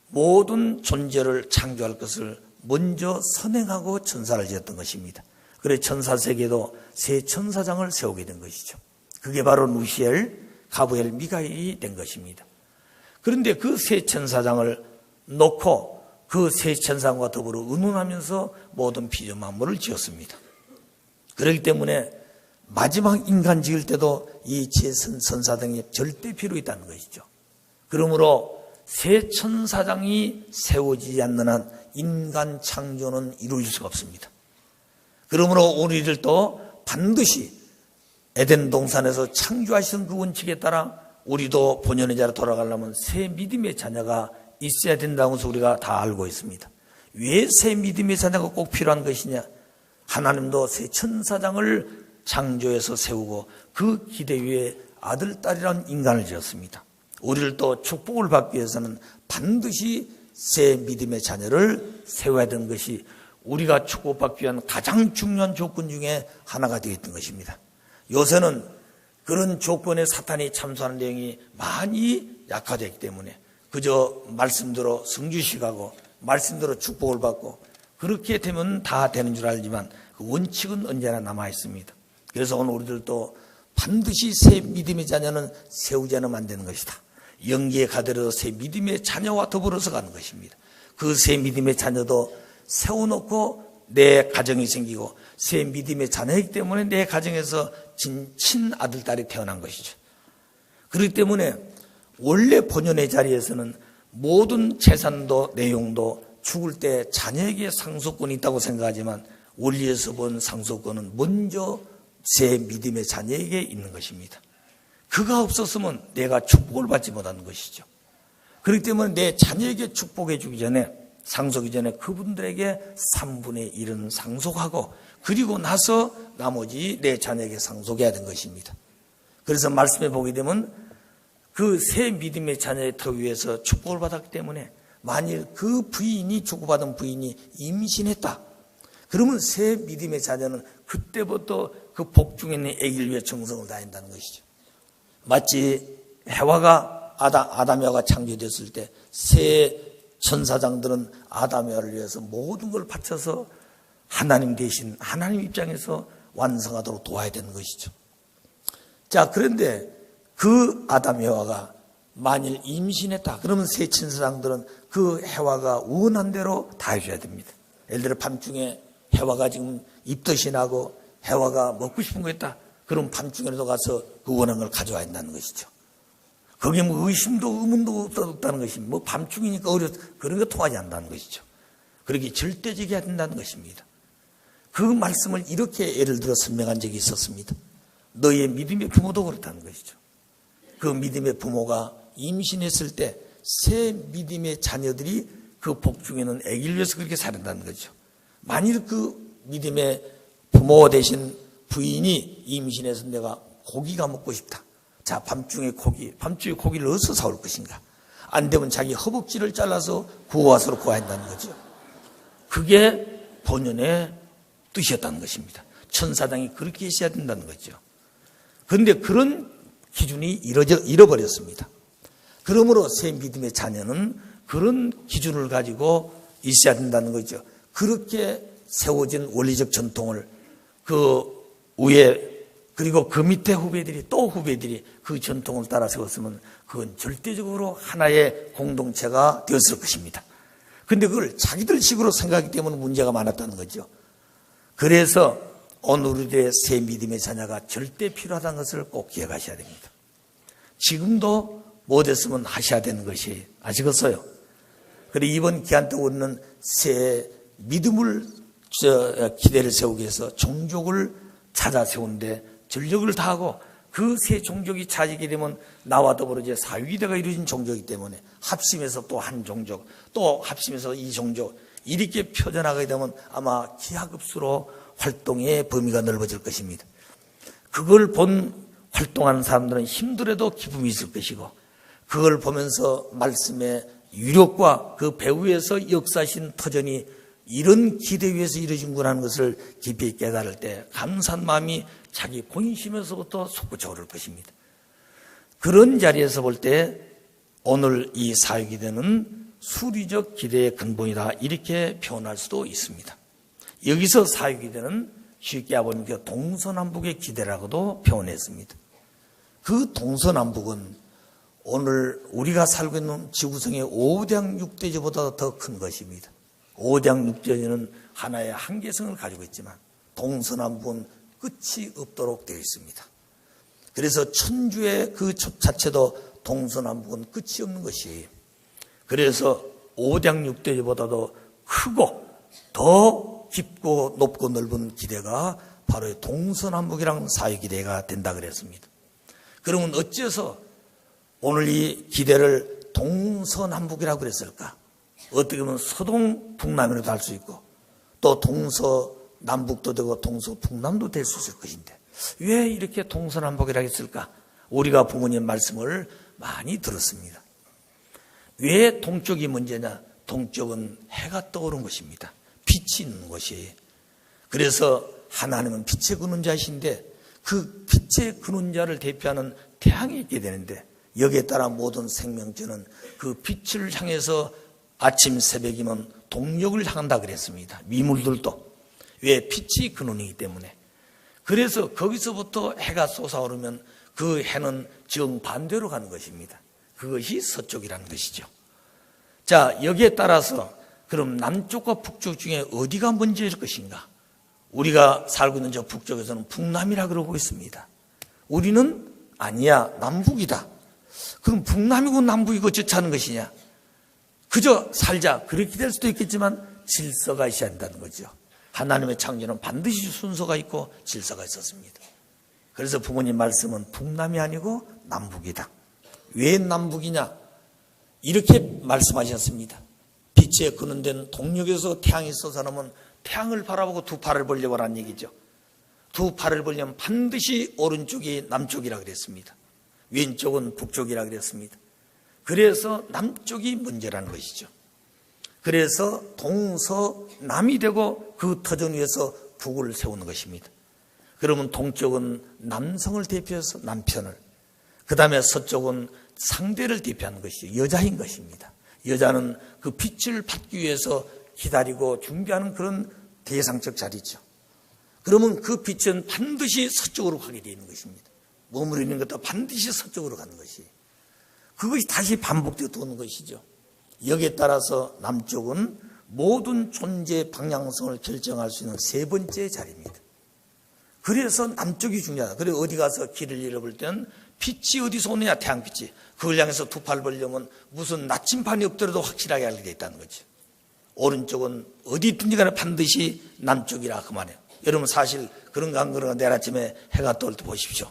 모든 존재를 창조할 것을 먼저 선행하고 천사를 지었던 것입니다. 그래서 천사 세계도 세 천사장을 세우게 된 것이죠. 그게 바로 루시엘, 가브리엘, 미가엘이 된 것입니다. 그런데 그 세 천사장을 놓고 그 세 천사장과 더불어 의논하면서 모든 피조 만물을 지었습니다. 그렇기 때문에 마지막 인간 지을 때도 이 천사장이 절대 필요 있다는 것이죠. 그러므로 세 천사장이 세워지지 않는 한 인간 창조는 이루어질 수가 없습니다. 그러므로 우리들도 반드시 에덴 동산에서 창조하신 그 원칙에 따라 우리도 본연의 자로 돌아가려면 새 믿음의 자녀가 있어야 된다고 해서 우리가 다 알고 있습니다. 왜 새 믿음의 자녀가 꼭 필요한 것이냐? 하나님도 새 천사장을 창조해서 세우고 그 기대 위에 아들, 딸이라는 인간을 지었습니다. 우리를 또 축복을 받기 위해서는 반드시 새 믿음의 자녀를 세워야 되는 것이 우리가 축복받기 위한 가장 중요한 조건 중에 하나가 되었던 것입니다. 요새는 그런 조건에 사탄이 참수하는 내용이 많이 약화되기 때문에 그저 말씀대로 성주식하고 말씀대로 축복을 받고 그렇게 되면 다 되는 줄 알지만 그 원칙은 언제나 남아 있습니다. 그래서 오늘 우리들도 반드시 새 믿음의 자녀는 세우지 않으면 안 되는 것이다. 영계에 가더라도 새 믿음의 자녀와 더불어서 가는 것입니다. 그 새 믿음의 자녀도 세워놓고 내 가정이 생기고 새 믿음의 자녀이기 때문에 내 가정에서 친아들, 딸이 태어난 것이죠. 그렇기 때문에 원래 본연의 자리에서는 모든 재산도 내용도 죽을 때 자녀에게 상속권이 있다고 생각하지만 원리에서 본 상속권은 먼저 새 믿음의 자녀에게 있는 것입니다. 그가 없었으면 내가 축복을 받지 못하는 것이죠. 그렇기 때문에 내 자녀에게 축복해 주기 전에 상속이 전에 그분들에게 3분의 1은 상속하고 그리고 나서 나머지 내 자녀에게 상속해야 되는 것입니다. 그래서 말씀해 보게 되면 그 새 믿음의 자녀의 터 위에서 축복을 받았기 때문에 만일 그 부인이 주고받은 부인이 임신했다. 그러면 새 믿음의 자녀는 그때부터 그 복 중에 있는 아기를 위해 정성을 다한다는 것이죠. 마치 해와가 아담과 창조됐을 때 새 천사장들은 아담을 위해서 모든 걸 바쳐서 하나님 대신 하나님 입장에서 완성하도록 도와야 되는 것이죠. 자, 그런데 그 아담과 만일 임신했다. 그러면 새 천사장들은 그 해와가 원한 대로 다 해줘야 됩니다. 예를 들어 밤중에 해와가 지금 입덧이 나고 해와가 먹고 싶은 거 있다. 그럼 밤중에라도 가서 그 원한 걸 가져와야 한다는 것이죠. 거기에 뭐 의심도 의문도 없다는 것입니다. 뭐 밤중이니까 그런 거 통하지 않는다는 것이죠. 그렇게 절대적이어야 된다는 것입니다. 그 말씀을 이렇게 예를 들어 설명한 적이 있었습니다. 너희의 믿음의 부모도 그렇다는 것이죠. 그 믿음의 부모가 임신했을 때 새 믿음의 자녀들이 그 복 중에는 아기를 위해서 그렇게 살았다는 거죠. 만일 그 믿음의 부모 대신 부인이 임신해서 내가 고기가 먹고 싶다. 자, 밤중에 고기를 어디서 사올 것인가? 안 되면 자기 허벅지를 잘라서 구워와서 구워야 한다는 거죠. 그게 본연의 뜻이었다는 것입니다. 천사장이 그렇게 있어야 된다는 거죠. 그런데 그런 기준이 잃어버렸습니다. 그러므로 새 믿음의 자녀는 그런 기준을 가지고 있어야 된다는 거죠. 그렇게 세워진 원리적 전통을 그 위에 그리고 그 밑에 후배들이 또 후배들이 그 전통을 따라 세웠으면 그건 절대적으로 하나의 공동체가 되었을 것입니다. 그런데 그걸 자기들 식으로 생각하기 때문에 문제가 많았다는 거죠. 그래서 오늘 우리들의 새 믿음의 자녀가 절대 필요하다는 것을 꼭 기억하셔야 됩니다. 지금도 못했으면 하셔야 되는 것이 아시겠어요? 그리고 이번 기한 때 우리는 새 믿음을 기대를 세우기 위해서 종족을 찾아 세우는데 전력을 다하고 그 새 종족이 찾게 되면 나와 더불어 이제 사위기대가 이루어진 종족이기 때문에 합심해서 또 한 종족, 또 합심해서 이 종족 이렇게 펴져나가게 되면 아마 기하급수로 활동의 범위가 넓어질 것입니다. 그걸 본 활동하는 사람들은 힘들어도 기쁨이 있을 것이고 그걸 보면서 말씀의 유력과 그 배후에서 역사하신 터전이 이런 기대 위에서 이루어진구나 하는 것을 깊이 깨달을 때 감사한 마음이 자기 본심에서부터 솟구쳐 오를 것입니다. 그런 자리에서 볼 때 오늘 이 사회기대는 수리적 기대의 근본이다 이렇게 표현할 수도 있습니다. 여기서 사회기대는 쉽게 아버님께서 동서남북의 기대라고도 표현했습니다. 그 동서남북은 오늘 우리가 살고 있는 지구상의 5대양 6대지보다 더 큰 것입니다. 5대양 6대지는 하나의 한계성을 가지고 있지만 동서남북은 끝이 없도록 되어 있습니다. 그래서 천주의 그 자체도 동서남북은 끝이 없는 것이 그래서 5대양 6대지보다도 크고 더 깊고 높고 넓은 기대가 바로 동서남북이라는 사회기대가 된다 그랬습니다. 그러면 어째서 오늘 이 기대를 동서남북이라고 그랬을까? 어떻게 보면 서동 북남이라도 할 수 있고 또 동서남북도 되고 동서북남도 될 수 있을 것인데 왜 이렇게 동서남북이라고 했을까? 우리가 부모님 말씀을 많이 들었습니다. 왜 동쪽이 문제냐? 동쪽은 해가 떠오른 것입니다. 빛이 있는 곳이. 그래서 하나님은 빛의 근원자이신데 그 빛의 근원자를 대표하는 태양이 있게 되는데 여기에 따라 모든 생명체는 그 빛을 향해서 아침 새벽이면 동력을 향한다 그랬습니다. 미물들도. 왜? 빛이 근원이기 때문에. 그래서 거기서부터 해가 솟아오르면 그 해는 정반대로 가는 것입니다. 그것이 서쪽이라는 것이죠. 자, 여기에 따라서 그럼 남쪽과 북쪽 중에 어디가 먼저일 것인가? 우리가 살고 있는 저 북쪽에서는 북남이라 그러고 있습니다. 우리는 아니야, 남북이다. 그럼 북남이고 남북이고 어쩌자는 것이냐? 그저 살자. 그렇게 될 수도 있겠지만 질서가 있어야 한다는 거죠. 하나님의 창조는 반드시 순서가 있고 질서가 있었습니다. 그래서 부모님 말씀은 북남이 아니고 남북이다. 왜 남북이냐? 이렇게 말씀하셨습니다. 빛에 근원된 동력에서 태양이 솟아나면 태양을 바라보고 두 팔을 벌려보라는 얘기죠. 두 팔을 벌리면 반드시 오른쪽이 남쪽이라 그랬습니다. 왼쪽은 북쪽이라 그랬습니다. 그래서 남쪽이 문제라는 것이죠. 그래서 동서남이 되고 그 터전 위에서 북을 세우는 것입니다. 그러면 동쪽은 남성을 대표해서 남편을, 그 다음에 서쪽은 상대를 대표하는 것이죠. 여자인 것입니다. 여자는 그 빛을 받기 위해서 기다리고 준비하는 그런 대상적 자리죠. 그러면 그 빛은 반드시 서쪽으로 가게 되어 있는 것입니다. 머무르는 것도 반드시 서쪽으로 가는 것이, 그것이 다시 반복되어 도는 것이죠. 여기에 따라서 남쪽은 모든 존재의 방향성을 결정할 수 있는 세 번째 자리입니다. 그래서 남쪽이 중요하다. 그래 어디 가서 길을 잃어볼 때는 빛이 어디서 오느냐, 태양빛이. 그걸 향해서 두 팔 벌려면 무슨 나침반이 없더라도 확실하게 알게 돼 있다는 거죠. 오른쪽은 어디 있든지 간에 반드시 남쪽이라 그 말이에요. 여러분 사실 그런가 안 그런가 내일 아침에 해가 떠올 때 보십시오.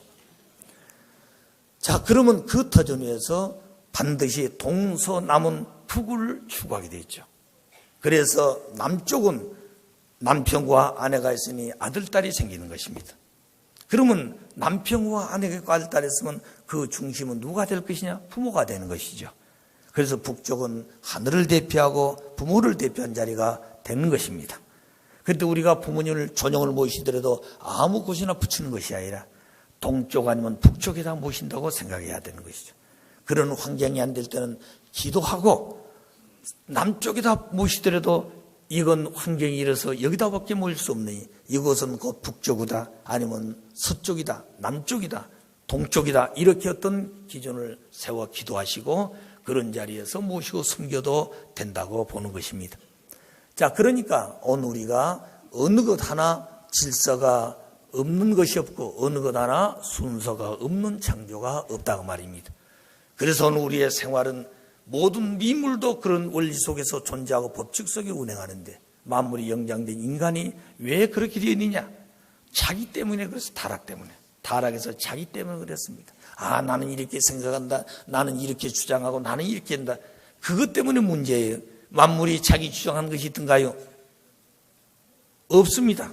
자, 그러면 그 터전 위에서 반드시 동서남은 북을 추구하게 되어 있죠. 그래서 남쪽은 남편과 아내가 있으니 아들딸이 생기는 것입니다. 그러면 남편과 아내가 있고 아들딸이 있으면 그 중심은 누가 될 것이냐? 부모가 되는 것이죠. 그래서 북쪽은 하늘을 대표하고 부모를 대표한 자리가 되는 것입니다. 그런데 우리가 부모님을 전용을 모시더라도 아무 곳이나 붙이는 것이 아니라 동쪽 아니면 북쪽에다 모신다고 생각해야 되는 것이죠. 그런 환경이 안 될 때는 기도하고 남쪽에다 모시더라도 이건 환경이 이래서 여기다밖에 모일 수 없으니 이곳은 곧 북쪽이다, 아니면 서쪽이다, 남쪽이다, 동쪽이다, 이렇게 어떤 기준을 세워 기도하시고 그런 자리에서 모시고 섬겨도 된다고 보는 것입니다. 자, 그러니까 오늘 우리가 어느 것 하나 질서가 없는 것이 없고 어느 것 하나 순서가 없는 창조가 없다고 말입니다. 그래서 오늘 우리의 생활은 모든 미물도 그런 원리 속에서 존재하고 법칙 속에 운행하는데 만물이 영장된 인간이 왜 그렇게 되어 있느냐? 자기 때문에. 그래서 타락 때문에. 타락해서 자기 때문에 그랬습니다. 아, 나는 이렇게 생각한다, 나는 이렇게 주장하고 나는 이렇게 한다. 그것 때문에 문제예요. 만물이 자기 주장하는 것이 있던가요? 없습니다.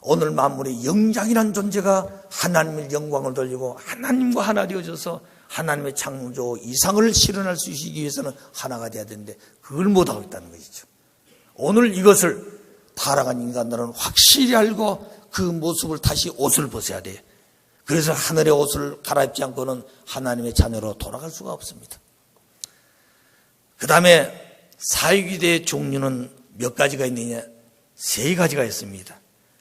오늘 만물의 영장이라는 존재가 하나님의 영광을 돌리고 하나님과 하나 되어져서 하나님의 창조 이상을 실현할 수 있기 위해서는 하나가 되어야 되는데 그걸 못하고 있다는 것이죠. 오늘 이것을 타락한 인간들은 확실히 알고 그 모습을 다시 옷을 벗어야 돼요. 그래서 하늘의 옷을 갈아입지 않고는 하나님의 자녀로 돌아갈 수가 없습니다. 그 다음에 사유기대의 종류는 몇 가지가 있느냐? 세 가지가 있습니다.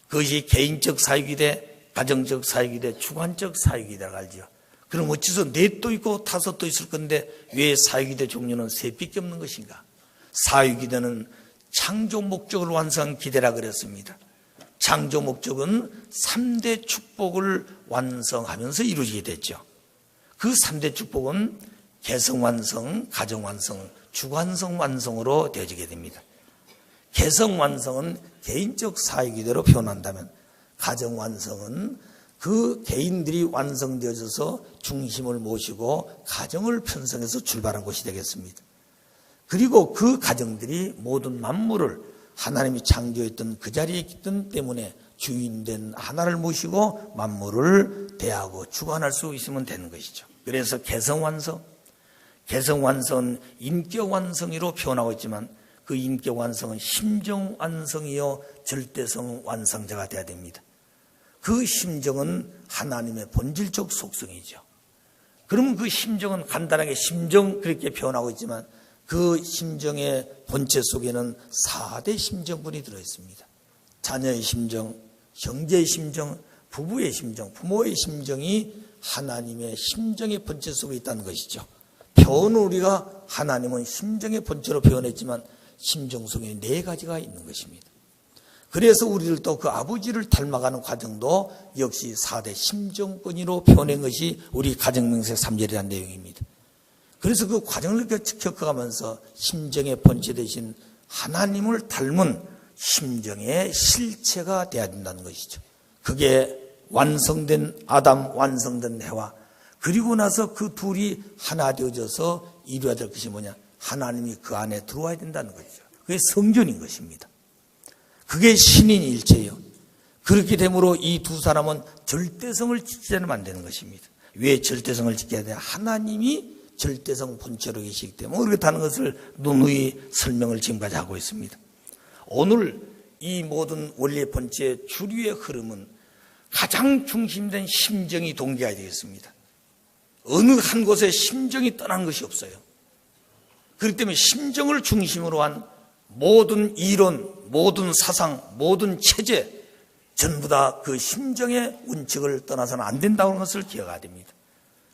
그것이 개인적 사유기대, 가정적 사유기대, 주관적 사유기대라고 알죠. 그럼 어째서 넷도 있고 다섯도 있을 건데 왜 사유기대 종류는 셋밖에 없는 것인가? 사유기대는 창조 목적을 완성한 기대라 그랬습니다. 창조 목적은 3대 축복을 완성하면서 이루어지게 됐죠. 그 3대 축복은 개성완성, 가정완성, 주관성 완성으로 되어지게 됩니다. 개성완성은 개인적 사유기대로 표현한다면 가정완성은 그 개인들이 완성되어져서 중심을 모시고 가정을 편성해서 출발한 곳이 되겠습니다. 그리고 그 가정들이 모든 만물을 하나님이 창조했던 그 자리에 있기 때문에 주인된 하나를 모시고 만물을 대하고 주관할 수 있으면 되는 것이죠. 그래서 개성완성, 개성완성은 인격완성이로 표현하고 있지만 그 인격완성은 심정완성이요 절대성 완성자가 되어야 됩니다. 그 심정은 하나님의 본질적 속성이죠. 그러면 그 심정은 간단하게 심정 그렇게 표현하고 있지만 그 심정의 본체 속에는 4대 심정분이 들어있습니다. 자녀의 심정, 형제의 심정, 부부의 심정, 부모의 심정이 하나님의 심정의 본체 속에 있다는 것이죠. 표현은 우리가 하나님은 심정의 본체로 표현했지만 심정 속에 4가지가 있는 것입니다. 그래서 우리들도 그 아버지를 닮아가는 과정도 역시 4대 심정권위로 표현한 것이 우리 가정명세 3절이라는 내용입니다. 그래서 그 과정을 겪어가면서 심정의 본체 대신 하나님을 닮은 심정의 실체가 되어야 된다는 것이죠. 그게 완성된 아담, 완성된 해와, 그리고 나서 그 둘이 하나 되어져서 이루어야 될 것이 뭐냐? 하나님이 그 안에 들어와야 된다는 것이죠. 그게 성전인 것입니다. 그게 신인 일체예요. 그렇게 되므로 이 두 사람은 절대성을 지키지는 안 되는 것입니다. 왜 절대성을 지켜야 돼요? 하나님이 절대성 본체로 계시기 때문에 그렇다는 것을 누누이 설명을 지금까지 하고 있습니다. 오늘 이 모든 원리의 본체의 주류의 흐름은 가장 중심된 심정이 동기화되어 되겠습니다. 어느 한 곳에 심정이 떠난 것이 없어요. 그렇기 때문에 심정을 중심으로 한 모든 이론, 모든 사상, 모든 체제 전부 다 그 심정의 원칙을 떠나서는 안 된다는 것을 기억해야 됩니다.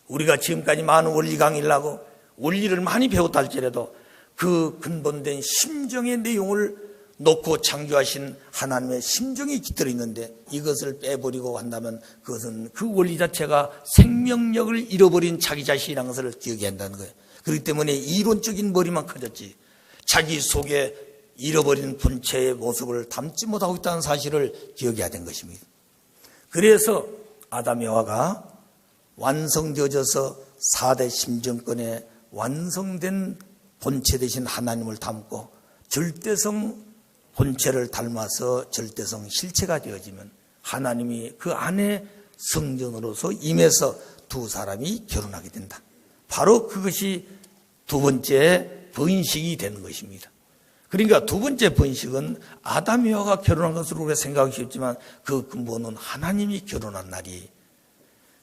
우리가 지금까지 많은 원리 강의를 하고 원리를 많이 배웠다 할지라도 그 근본된 심정의 내용을 놓고 창조하신 하나님의 심정이 깃들어 있는데 이것을 빼버리고 한다면 그것은 그 원리 자체가 생명력을 잃어버린 자기 자신이라는 것을 기억해야 한다는 거예요. 그렇기 때문에 이론적인 머리만 커졌지 자기 속에 잃어버린 본체의 모습을 담지 못하고 있다는 사실을 기억해야 된 것입니다. 그래서 아담 여하가 완성되어져서 4대 심정권에 완성된 본체 대신 하나님을 담고 절대성 본체를 닮아서 절대성 실체가 되어지면 하나님이 그 안에 성전으로서 임해서 두 사람이 결혼하게 된다. 바로 그것이 두 번째 번식이 되는 것입니다. 그러니까 두 번째 번식은 아담 여하가 결혼한 것으로 우리가 생각하기 쉽지만 그 근본은 하나님이 결혼한 날이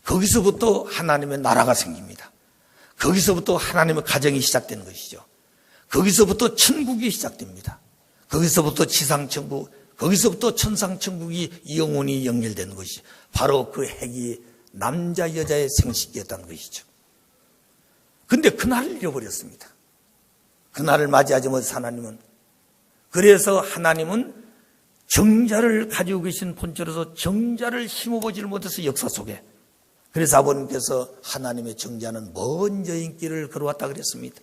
거기서부터 하나님의 나라가 생깁니다. 거기서부터 하나님의 가정이 시작되는 것이죠. 거기서부터 천국이 시작됩니다. 거기서부터 지상천국, 거기서부터 천상천국이 영원히 연결되는 것이 바로 그 핵이 남자 여자의 생식이었다는 것이죠. 그런데 그날을 잃어버렸습니다. 그날을 맞이하지 못해서 하나님은 그래서 하나님은 정자를 가지고 계신 본체로서 정자를 심어보지를 못해서 역사 속에 그래서 아버님께서 하나님의 정자는 먼저 인기를 걸어왔다 그랬습니다.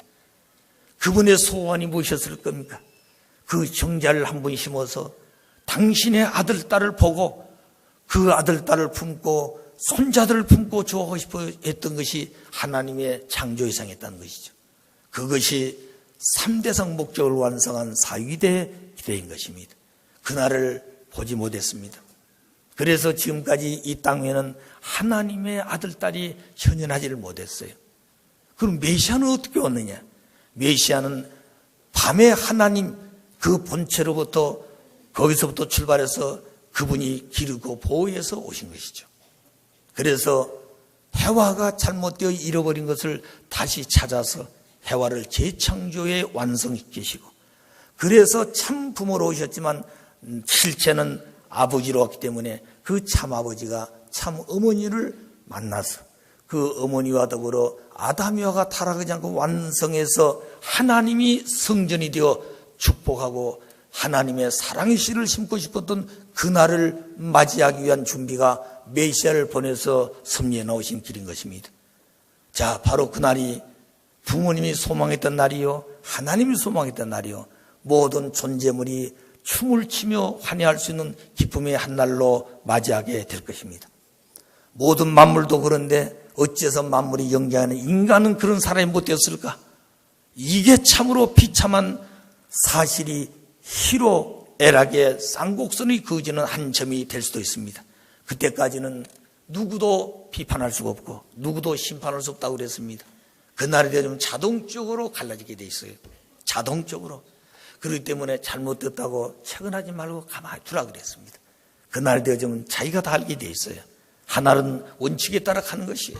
그분의 소원이 무엇이었을 겁니까? 그 정자를 한 번 심어서 당신의 아들, 딸을 보고 그 아들, 딸을 품고 손자들을 품고 좋아하고 싶어 했던 것이 하나님의 창조이상이었다는 것이죠. 그것이 3대성 목적을 완성한 사위대 기대인 것입니다. 그날을 보지 못했습니다. 그래서 지금까지 이 땅에는 하나님의 아들, 딸이 현현하지를 못했어요. 그럼 메시아는 어떻게 왔느냐? 메시아는 밤에 하나님 그 본체로부터 거기서부터 출발해서 그분이 기르고 보호해서 오신 것이죠. 그래서 해와가 잘못되어 잃어버린 것을 다시 찾아서 해와를 재창조에 완성시키시고 그래서 참 부모로 오셨지만 실체는 아버지로 왔기 때문에 그 참 아버지가 참 어머니를 만나서 그 어머니와 더불어 아담이와가 타락하지 않고 완성해서 하나님이 성전이 되어 축복하고 하나님의 사랑의 씨를 심고 싶었던 그날을 맞이하기 위한 준비가 메시아를 보내서 섭리해 나오신 길인 것입니다. 자, 바로 그날이 부모님이 소망했던 날이요, 하나님이 소망했던 날이요, 모든 존재물이 춤을 추며 환희할 수 있는 기쁨의 한 날로 맞이하게 될 것입니다. 모든 만물도 그런데 어째서 만물이 영장하는 인간은 그런 사람이 못 되었을까? 이게 참으로 비참한 사실이 희로애락의 쌍곡선의 그어지는 한 점이 될 수도 있습니다. 그때까지는 누구도 비판할 수가 없고 누구도 심판할 수 없다고 그랬습니다. 그날이 되면 자동적으로 갈라지게 돼 있어요. 자동적으로. 그렇기 때문에 잘못됐다고 채근하지 말고 가만히 두라 그랬습니다. 그날이 되어지면 자기가 다 알게 돼 있어요. 하나는 원칙에 따라 가는 것이에요.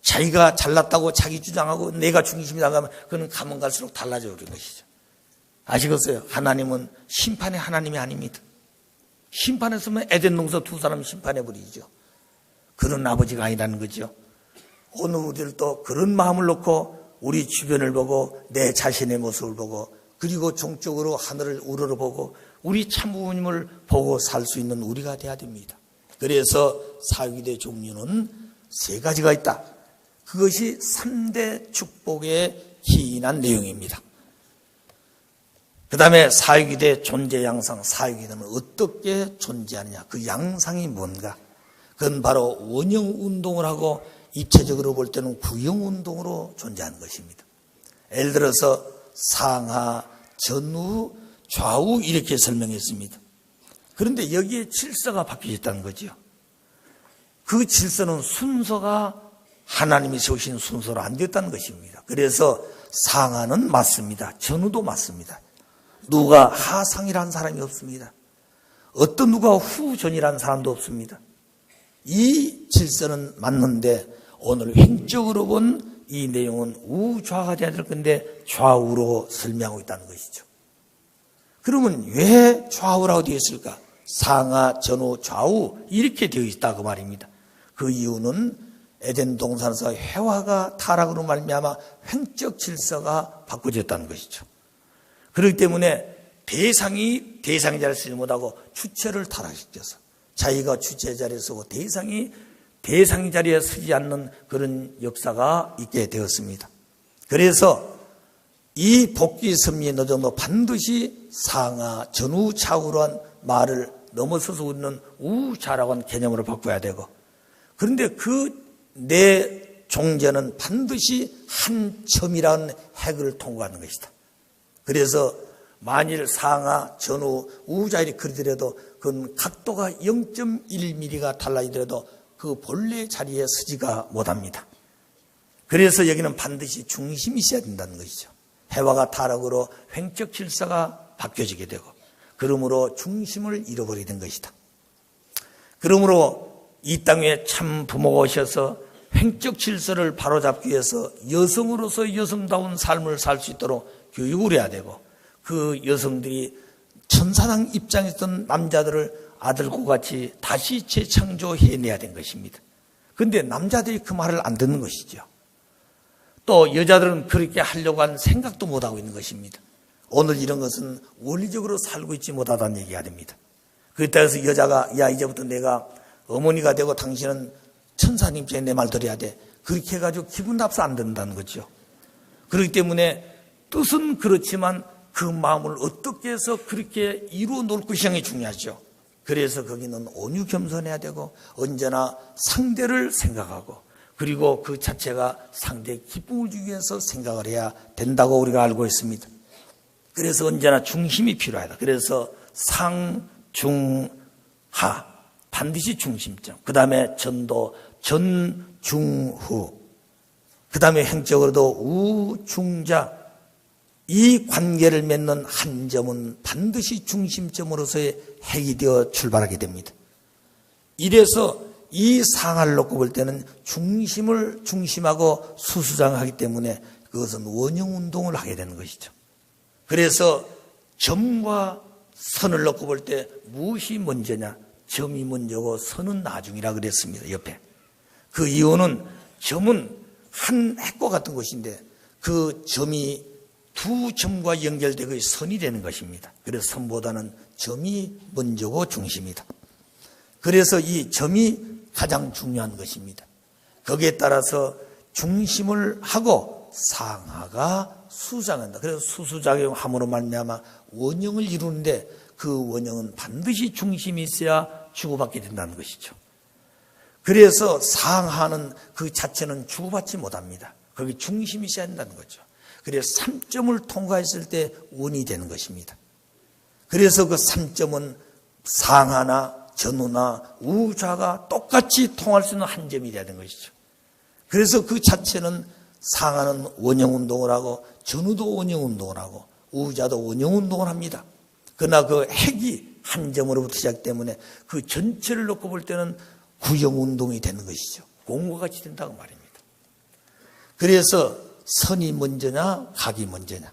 자기가 잘났다고 자기 주장하고 내가 중심이 나가면 그는 가면 갈수록 달라져 버리는 것이죠. 아시겠어요? 하나님은 심판의 하나님이 아닙니다. 심판했으면 에덴 동산 두 사람 심판해버리죠. 그런 아버지가 아니라는 거죠. 오늘 우리들도 그런 마음을 놓고 우리 주변을 보고 내 자신의 모습을 보고 그리고 종적으로 하늘을 우러러보고 우리 참부모님을 보고 살 수 있는 우리가 돼야 됩니다. 그래서 사위대 종류는 세 가지가 있다. 그것이 3대 축복에 기인한 내용입니다. 그 다음에 사위대 존재 양상, 사위대는 어떻게 존재하느냐, 그 양상이 뭔가. 그건 바로 원형 운동을 하고 입체적으로 볼 때는 구형 운동으로 존재하는 것입니다. 예를 들어서 상하, 전후, 좌우 이렇게 설명했습니다. 그런데 여기에 질서가 바뀌었다는 거죠. 그 질서는 순서가 하나님이 세우신 순서로 안 되었다는 것입니다. 그래서 상하는 맞습니다. 전후도 맞습니다. 누가 하상이라는 사람이 없습니다. 어떤 누가 후전이라는 사람도 없습니다. 이 질서는 맞는데 오늘 횡적으로 본 이 내용은 우좌가 되어야 될 건데 좌우로 설명하고 있다는 것이죠. 그러면 왜 좌우라고 되어 있을까? 상하, 전후, 좌우 이렇게 되어 있다 그 말입니다. 그 이유는 에덴 동산에서 해와가 타락으로 말미암아 횡적 질서가 바꿔졌다는 것이죠. 그렇기 때문에 대상이 대상 자리에 서지 못하고 주체를 타락시켜서 자기가 주체 자리에 서고 대상이 대상 자리에 서지 않는 그런 역사가 있게 되었습니다. 그래서 이 복귀 섭리의 노정도 반드시 상하, 전후, 좌우란 말을 넘어서서 우리는 우좌라고 하는 개념으로 바꿔야 되고, 그런데 그 내 종전은 반드시 한 점이라는 핵을 통과하는 것이다. 그래서 만일 상하, 전후, 우좌일이 그리더라도 그건 각도가 0.1mm가 달라지더라도 그 본래 자리에 서지가 못합니다. 그래서 여기는 반드시 중심이 있어야 된다는 것이죠. 해와가 타락으로 횡적 질서가 바뀌어지게 되고, 그러므로 중심을 잃어버리게 된 것이다. 그러므로 이 땅에 참 부모가 오셔서 횡적 질서를 바로잡기 위해서 여성으로서 여성다운 삶을 살 수 있도록 교육을 해야 되고, 그 여성들이 천사당 입장에 있던 남자들을 아들과 같이 다시 재창조해내야 된 것입니다. 그런데 남자들이 그 말을 안 듣는 것이죠. 또 여자들은 그렇게 하려고 하는 생각도 못하고 있는 것입니다. 오늘 이런 것은 원리적으로 살고 있지 못하다는 얘기가 됩니다. 그렇다 해서 여자가 야 이제부터 내가 어머니가 되고 당신은 천사님께 내 말 들어야 돼, 그렇게 해가지고 기분 나빠서 안 듣는다는 거죠. 그렇기 때문에 뜻은 그렇지만 그 마음을 어떻게 해서 그렇게 이루어 놓을 것이 중요하죠. 그래서 거기는 온유 겸손해야 되고 언제나 상대를 생각하고, 그리고 그 자체가 상대의 기쁨을 주기 위해서 생각을 해야 된다고 우리가 알고 있습니다. 그래서 언제나 중심이 필요하다. 그래서 상, 중, 하 반드시 중심점, 그 다음에 전도, 전, 중, 후, 그 다음에 행적으로도 우, 중, 자, 이 관계를 맺는 한 점은 반드시 중심점으로서의 핵이 되어 출발하게 됩니다. 이래서 이 상하를 놓고 볼 때는 중심을 중심하고 수수장하기 때문에 그것은 원형운동을 하게 되는 것이죠. 그래서 점과 선을 놓고 볼 때 무엇이 먼저냐? 점이 먼저고 선은 나중이라 그랬습니다. 옆에. 그 이유는 점은 한 핵과 같은 것인데 그 점이 두 점과 연결되고 선이 되는 것입니다. 그래서 선보다는 점이 먼저고 중심이다. 그래서 이 점이 가장 중요한 것입니다. 거기에 따라서 중심을 하고 상하가 수장한다. 그래서 수수작용함으로 말미암아 원형을 이루는데 그 원형은 반드시 중심이 있어야 주고받게 된다는 것이죠. 그래서 상하는 그 자체는 주고받지 못합니다. 거기 중심이 있어야 한다는 거죠. 그래서 3점을 통과했을 때 원이 되는 것입니다. 그래서 그 3점은 상하나 전후나 우좌가 똑같이 통할 수 있는 한 점이 되야 되는 것이죠. 그래서 그 자체는 상하는 원형운동을 하고 전후도 원형운동을 하고 우좌도 원형운동을 합니다. 그러나 그 핵이 한 점으로부터 시작 때문에 그 전체를 놓고 볼 때는 구형운동이 되는 것이죠. 공과 같이 된다고 말입니다. 그래서 선이 먼저냐 각이 먼저냐?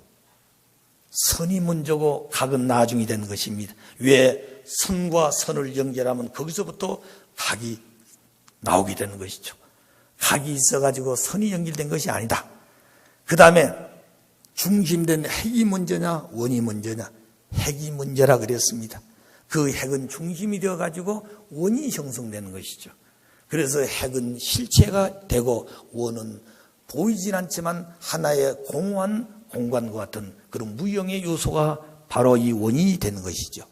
선이 먼저고 각은 나중이 되는 것입니다. 왜? 선과 선을 연결하면 거기서부터 각이 나오게 되는 것이죠. 각이 있어가지고 선이 연결된 것이 아니다. 그 다음에 중심된 핵이 먼저냐 원이 먼저냐? 핵이 먼저라 그랬습니다. 그 핵은 중심이 되어가지고 원이 형성되는 것이죠. 그래서 핵은 실체가 되고 원은 보이진 않지만 하나의 공허한 공간과 같은 그런 무형의 요소가 바로 이 원이 되는 것이죠.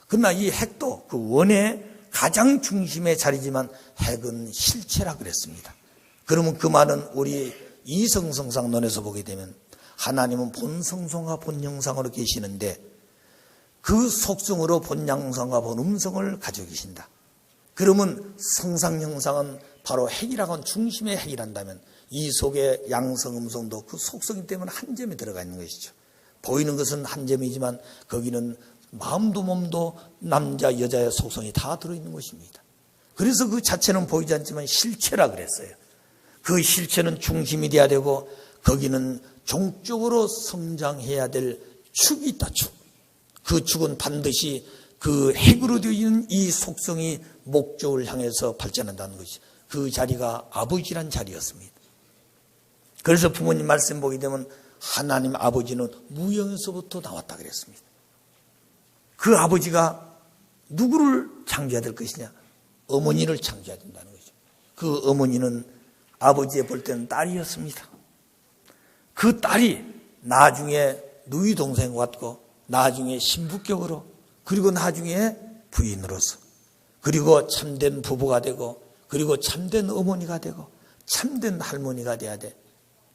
그러나 이 핵도 그 원의 가장 중심에 자리지만 핵은 실체라 그랬습니다. 그러면 그 말은 우리 이성성상론에서 보게 되면 하나님은 본성성과 본형상으로 계시는데 그 속성으로 본양성과 본음성을 가지고 계신다. 그러면 성상 형상은 바로 핵이라고 하는 중심의 핵이란다면 이 속에 양성 음성도 그 속성이 때문에 한 점에 들어가 있는 것이죠. 보이는 것은 한 점이지만 거기는 마음도 몸도 남자 여자의 속성이 다 들어있는 것입니다. 그래서 그 자체는 보이지 않지만 실체라 그랬어요. 그 실체는 중심이 돼야 되고 거기는 종적으로 성장해야 될 축이 있다. 축. 그 축은 반드시 그 핵으로 되어 있는 이 속성이 목적을 향해서 발전한다는 것이 그 자리가 아버지란 자리였습니다. 그래서 부모님 말씀 보게 되면 하나님 아버지는 무형에서부터 나왔다 그랬습니다. 그 아버지가 누구를 창조해야 될 것이냐? 어머니를 창조해야 된다는 거죠. 그 어머니는 아버지에 볼 때는 딸이었습니다. 그 딸이 나중에 누이 동생 왔고 나중에 신부격으로 그리고 나중에 부인으로서 그리고 참된 부부가 되고 그리고 참된 어머니가 되고 참된 할머니가 돼야 돼.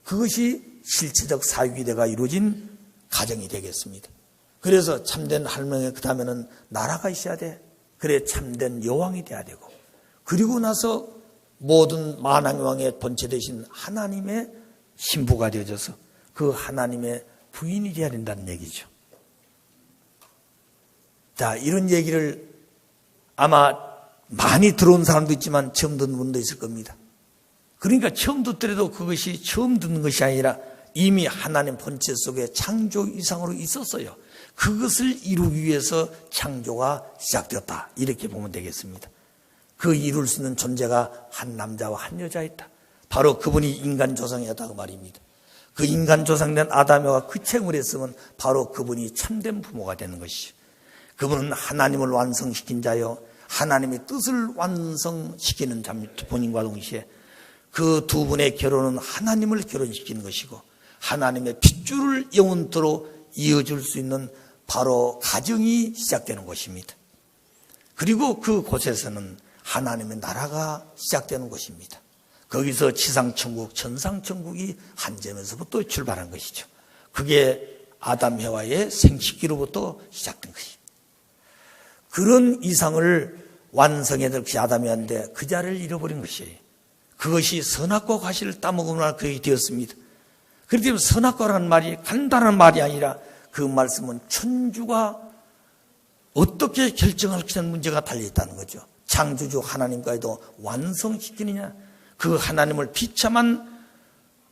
그것이 실체적 사유기대가 이루어진 가정이 되겠습니다. 그래서 참된 할머니 그 다음에는 나라가 있어야 돼. 그래 참된 여왕이 돼야 되고 그리고 나서 모든 만왕왕의 본체 되신 하나님의 신부가 되어져서 그 하나님의 부인이 되어야 된다는 얘기죠. 자, 이런 얘기를 아마 많이 들어온 사람도 있지만 처음 듣는 분도 있을 겁니다. 그러니까 처음 듣더라도 그것이 처음 듣는 것이 아니라 이미 하나님 본체 속에 창조 이상으로 있었어요. 그것을 이루기 위해서 창조가 시작되었다. 이렇게 보면 되겠습니다. 그 이룰 수 있는 존재가 한 남자와 한 여자였다. 바로 그분이 인간 조상이었다고 말입니다. 그 인간 조상된 아담과 그 책을 했으면 바로 그분이 참된 부모가 되는 것이죠. 그분은 하나님을 완성시킨 자요 하나님의 뜻을 완성시키는 본인과 동시에 그 두 분의 결혼은 하나님을 결혼시키는 것이고 하나님의 핏줄을 영원토록 이어줄 수 있는 바로 가정이 시작되는 것입니다. 그리고 그곳에서는 하나님의 나라가 시작되는 것입니다. 거기서 지상천국, 천상천국이 한 점에서부터 출발한 것이죠. 그게 아담 해와의 생식기로부터 시작된 것이죠. 그런 이상을 완성해야 될 것이 아담이었는데 그 자리를 잃어버린 것이에요. 그것이 선악과 과실을 따먹으면 그게 되었습니다. 그렇기 때문에 선악과라는 말이 간단한 말이 아니라 그 말씀은 천주가 어떻게 결정할 것이라는 문제가 달려있다는 거죠. 창조주 하나님과도 완성시키느냐 그 하나님을 비참한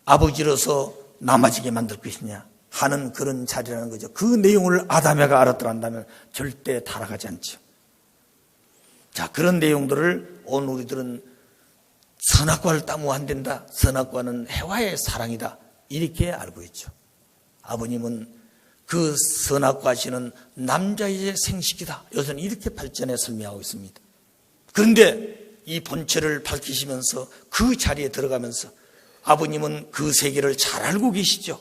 아버지로서 남아지게 만들 것이냐 하는 그런 자리라는 거죠. 그 내용을 아담에가 알았더라 한다면 절대 타락하지 않죠. 자, 그런 내용들을 오늘 우리들은 선악과를 따먹으면 안 된다. 선악과는 해와의 사랑이다. 이렇게 알고 있죠. 아버님은 그 선악과시는 남자의 생식이다. 요새는 이렇게 발전해 설명하고 있습니다. 그런데 이 본체를 밝히시면서 그 자리에 들어가면서 아버님은 그 세계를 잘 알고 계시죠.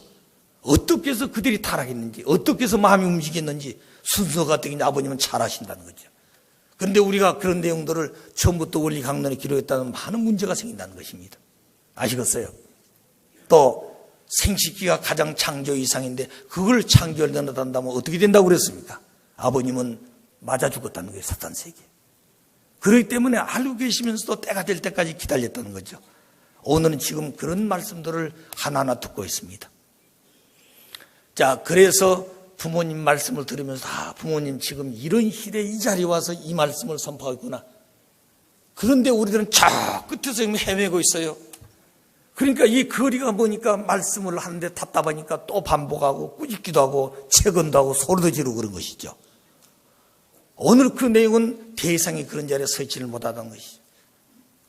어떻게 해서 그들이 타락했는지 어떻게 해서 마음이 움직였는지 순서가 어떻게 있는지 아버님은 잘 아신다는 거죠. 그런데 우리가 그런 내용들을 처음부터 원리 강론에 기록했다면 많은 문제가 생긴다는 것입니다. 아시겠어요? 또 생식기가 가장 창조 이상인데 그걸 창조를 넣어낸다면 어떻게 된다고 그랬습니까? 아버님은 맞아 죽었다는 거예요. 사탄 세계. 그렇기 때문에 알고 계시면서도 때가 될 때까지 기다렸다는 거죠. 오늘은 지금 그런 말씀들을 하나하나 듣고 있습니다. 자, 그래서 부모님 말씀을 들으면서 부모님 지금 이런 시대에 이 자리에 와서 이 말씀을 선포하고 있구나. 그런데 우리들은 저 끝에서 헤매고 있어요. 그러니까 이 거리가 뭐니까 말씀을 하는데 답답하니까 또 반복하고 꾸짖기도 하고 채건도 하고 소리도 지르고 그런 것이죠. 오늘 그 내용은 대상이 그런 자리에 서 있지를 못하던 것이죠.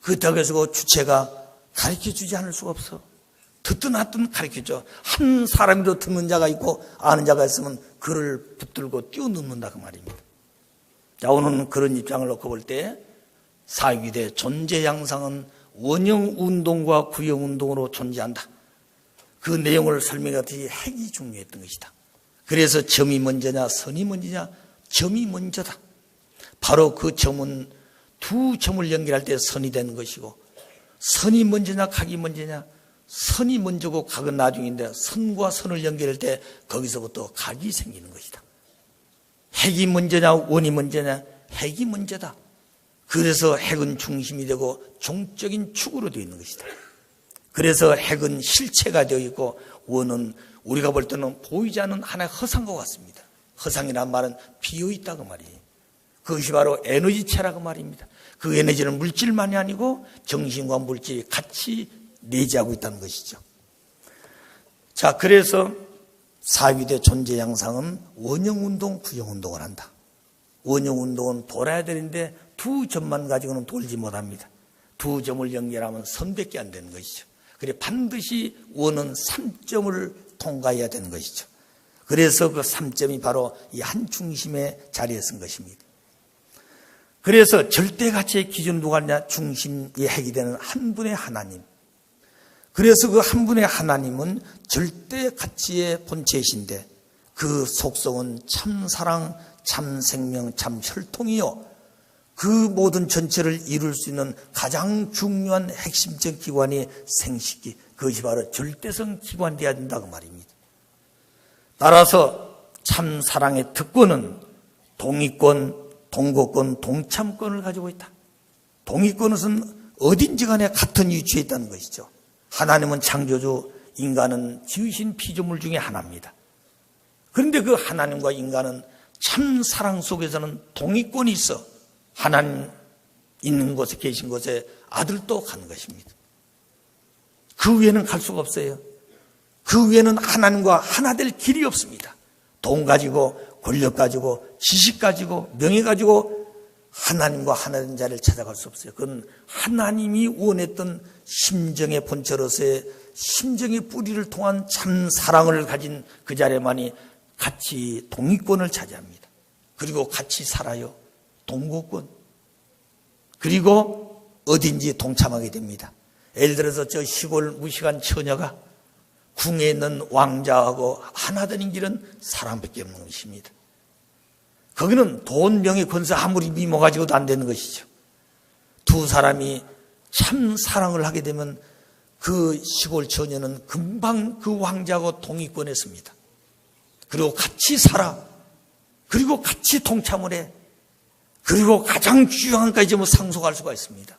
그렇다고 해서 그 주체가 가르쳐주지 않을 수가 없어. 듣든 않든 가르쳐줘. 한 사람이라도 듣는 자가 있고 아는 자가 있으면 그를 붙들고 뛰어넘는다 그 말입니다. 자, 오늘은 그런 입장을 놓고 볼 때 사유기대 존재 양상은 원형 운동과 구형 운동으로 존재한다. 그 내용을 설명하듯이 핵이 중요했던 것이다. 그래서 점이 먼저냐 선이 먼저냐 점이 먼저다. 바로 그 점은 두 점을 연결할 때 선이 되는 것이고 선이 먼저냐 각이 먼저냐 선이 먼저고 각은 나중인데 선과 선을 연결할 때 거기서부터 각이 생기는 것이다. 핵이 문제냐 원이 문제냐? 핵이 문제다. 그래서 핵은 중심이 되고 종적인 축으로 되어 있는 것이다. 그래서 핵은 실체가 되어 있고 원은 우리가 볼 때는 보이지 않는 하나의 허상과 같습니다. 허상이란 말은 비어있다 그 말이에요. 그것이 바로 에너지체라고 말입니다. 그 에너지는 물질만이 아니고 정신과 물질이 같이 내재하고 있다는 것이죠. 자, 그래서 사유기대 존재 양상은 원형운동, 부정운동을 한다. 원형운동은 돌아야 되는데 두 점만 가지고는 돌지 못합니다. 두 점을 연결하면 선밖에 안 되는 것이죠. 그래 반드시 원은 3점을 통과해야 되는 것이죠. 그래서 그 3점이 바로 이 한 중심의 자리에 쓴 것입니다. 그래서 절대 가치의 기준 누가 하냐? 중심이 핵이 되는 한 분의 하나님. 그래서 그 한 분의 하나님은 절대 가치의 본체이신데 그 속성은 참 사랑, 참 생명, 참 혈통이요. 그 모든 전체를 이룰 수 있는 가장 중요한 핵심적 기관이 생식기. 그것이 바로 절대성 기관되어야 된다고 말입니다. 따라서 참 사랑의 특권은 동의권, 동거권, 동참권을 가지고 있다. 동의권은 어딘지 간에 같은 위치에 있다는 것이죠. 하나님은 창조주, 인간은 지으신 피조물 중에 하나입니다. 그런데 그 하나님과 인간은 참 사랑 속에서는 동의권이 있어 하나님 있는 곳에 계신 곳에 아들도 가는 것입니다. 그 위에는 갈 수가 없어요. 그 위에는 하나님과 하나 될 길이 없습니다. 돈 가지고 권력 가지고 지식 가지고 명예 가지고 하나님과 하나 된 자를 찾아갈 수 없어요. 그건 하나님이 원했던 심정의 본체로서의 심정의 뿌리를 통한 참 사랑을 가진 그 자리만이 같이 동의권을 차지합니다. 그리고 같이 살아요. 동거권. 그리고 어딘지 동참하게 됩니다. 예를 들어서 저 시골 무식한 처녀가 궁에 있는 왕자하고 하나 되는 길은 사랑밖에 없는 것입니다. 거기는 돈, 명예, 권세 아무리 미모 가지고도 안 되는 것이죠. 두 사람이 참 사랑을 하게 되면 그 시골 처녀는 금방 그 왕자하고 동의권했습니다. 그리고 같이 살아. 그리고 같이 동참을 해. 그리고 가장 중요한 것까지 상속할 수가 있습니다.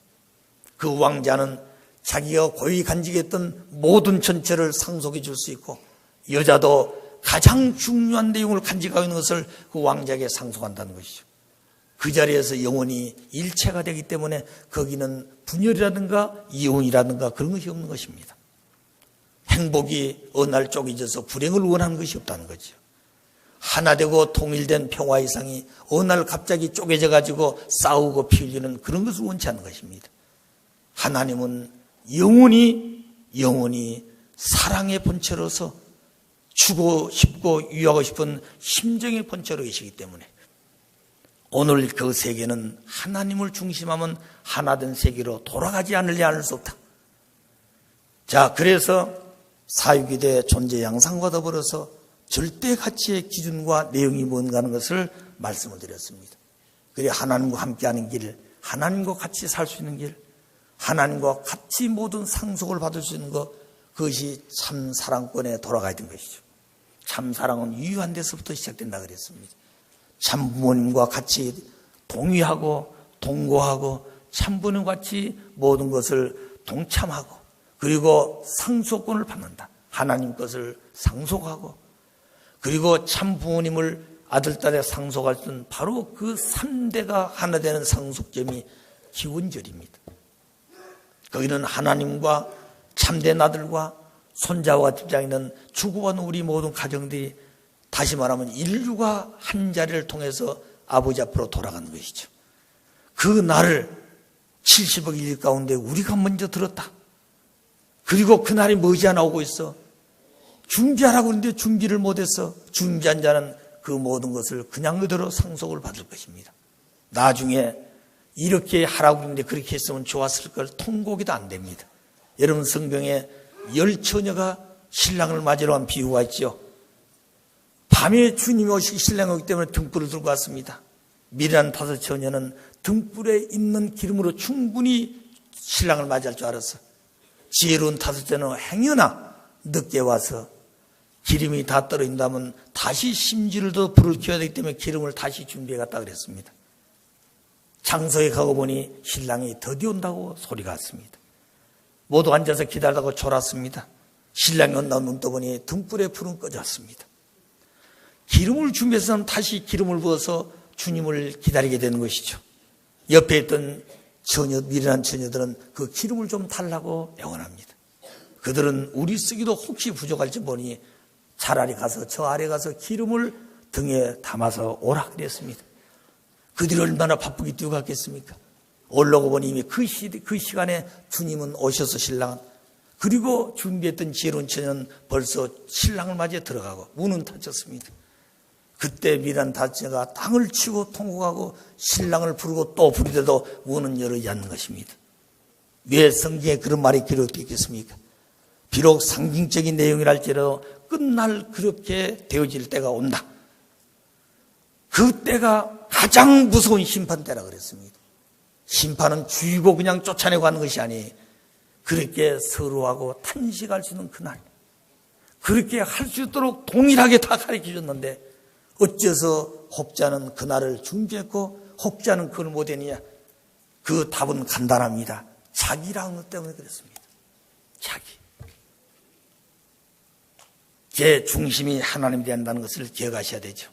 그 왕자는 자기가 고위 간직했던 모든 전체를 상속해 줄 수 있고 여자도 가장 중요한 내용을 간직하고 있는 것을 그 왕자에게 상속한다는 것이죠. 그 자리에서 영원히 일체가 되기 때문에 거기는 분열이라든가 이혼이라든가 그런 것이 없는 것입니다. 행복이 어느 날 쪼개져서 불행을 원하는 것이 없다는 거죠. 하나 되고 통일된 평화 이상이 어느 날 갑자기 쪼개져 가지고 싸우고 피울리는 그런 것을 원치 않는 것입니다. 하나님은 영원히 사랑의 본체로서 주고 싶고 유하고 싶은 심정의 본체로 계시기 때문에 오늘 그 세계는 하나님을 중심하면 하나된 세계로 돌아가지 않으려 할 수 없다. 자, 그래서 사유기대 존재 양상과 더불어서 절대 가치의 기준과 내용이 뭔가 하는 것을 말씀을 드렸습니다. 그래 하나님과 함께하는 길, 하나님과 같이 살 수 있는 길, 하나님과 같이 모든 상속을 받을 수 있는 것, 그것이 참 사랑권에 돌아가야 되는 것이죠. 참 사랑은 유효한 데서부터 시작된다 그랬습니다. 참 부모님과 같이 동의하고 동거하고 참 부모님과 같이 모든 것을 동참하고 그리고 상속권을 받는다. 하나님 것을 상속하고 그리고 참 부모님을 아들, 딸에 상속할 수 있는 바로 그 3대가 하나 되는 상속점이 기원절입니다. 거기는 하나님과 참된 아들과 손자와 집장이는 주고받는 우리 모든 가정들이 다시 말하면 인류가 한 자리를 통해서 아버지 앞으로 돌아가는 것이죠. 그 날을 70억 인류 가운데 우리가 먼저 들었다. 그리고 그 날이 머지않아 오고 있어. 준비하라고 했는데 준비를 못했어. 준비한 자는 그 모든 것을 그냥 그대로 상속을 받을 것입니다. 나중에 이렇게 하라고 했는데 그렇게 했으면 좋았을 걸 통곡이도 안 됩니다. 여러분 성경에 10처녀가 신랑을 맞으러 간 비유가 있죠. 밤에 주님이 오시기 신랑이 오기 때문에 등불을 들고 왔습니다. 미련한 5처녀는 등불에 있는 기름으로 충분히 신랑을 맞이할 줄 알았어. 지혜로운 5처녀는 행여나 늦게 와서 기름이 다 떨어진다면 다시 심지를 더 불을 켜야 되기 때문에 기름을 다시 준비해 갔다 그랬습니다. 장소에 가고 보니 신랑이 드디어 온다고 소리가 왔습니다. 모두 앉아서 기다리다가 졸았습니다. 신랑이 온다고 눈 떠보니 등불에 불은 꺼졌습니다. 기름을 준비해서는 다시 기름을 부어서 주님을 기다리게 되는 것이죠. 옆에 있던 미련한 처녀들은 그 기름을 좀 달라고 애원합니다. 그들은 우리 쓰기도 혹시 부족할지 보니 차라리 가서 저 아래 가서 기름을 등에 담아서 오라 그랬습니다. 그들이 얼마나 바쁘게 뛰어갔겠습니까? 올라오고 보니 이미 그 시간에 주님은 오셔서 신랑은, 그리고 준비했던 지혜로운 처녀는 벌써 신랑을 맞이해 들어가고 문은 닫혔습니다. 그때 미란 다처가 땅을 치고 통곡하고 신랑을 부르고 또 부르더라도 문은 열지 않는 것입니다. 왜 성경에 그런 말이 기록되어 있겠습니까? 비록 상징적인 내용이랄지라도 끝날 그렇게 되어질 때가 온다. 그 때가 가장 무서운 심판 때라 그랬습니다. 심판은 죽이고 그냥 쫓아내고 하는 것이 아니에요. 그렇게 서로하고 탄식할 수 있는 그날, 그렇게 할 수 있도록 동일하게 다 가르쳐 줬는데 어째서 혹자는 그날을 준비했고 혹자는 그걸 못했느냐? 그 답은 간단합니다. 자기라는 것 때문에 그렇습니다. 자기. 제 중심이 하나님이 된다는 것을 기억하셔야 되죠.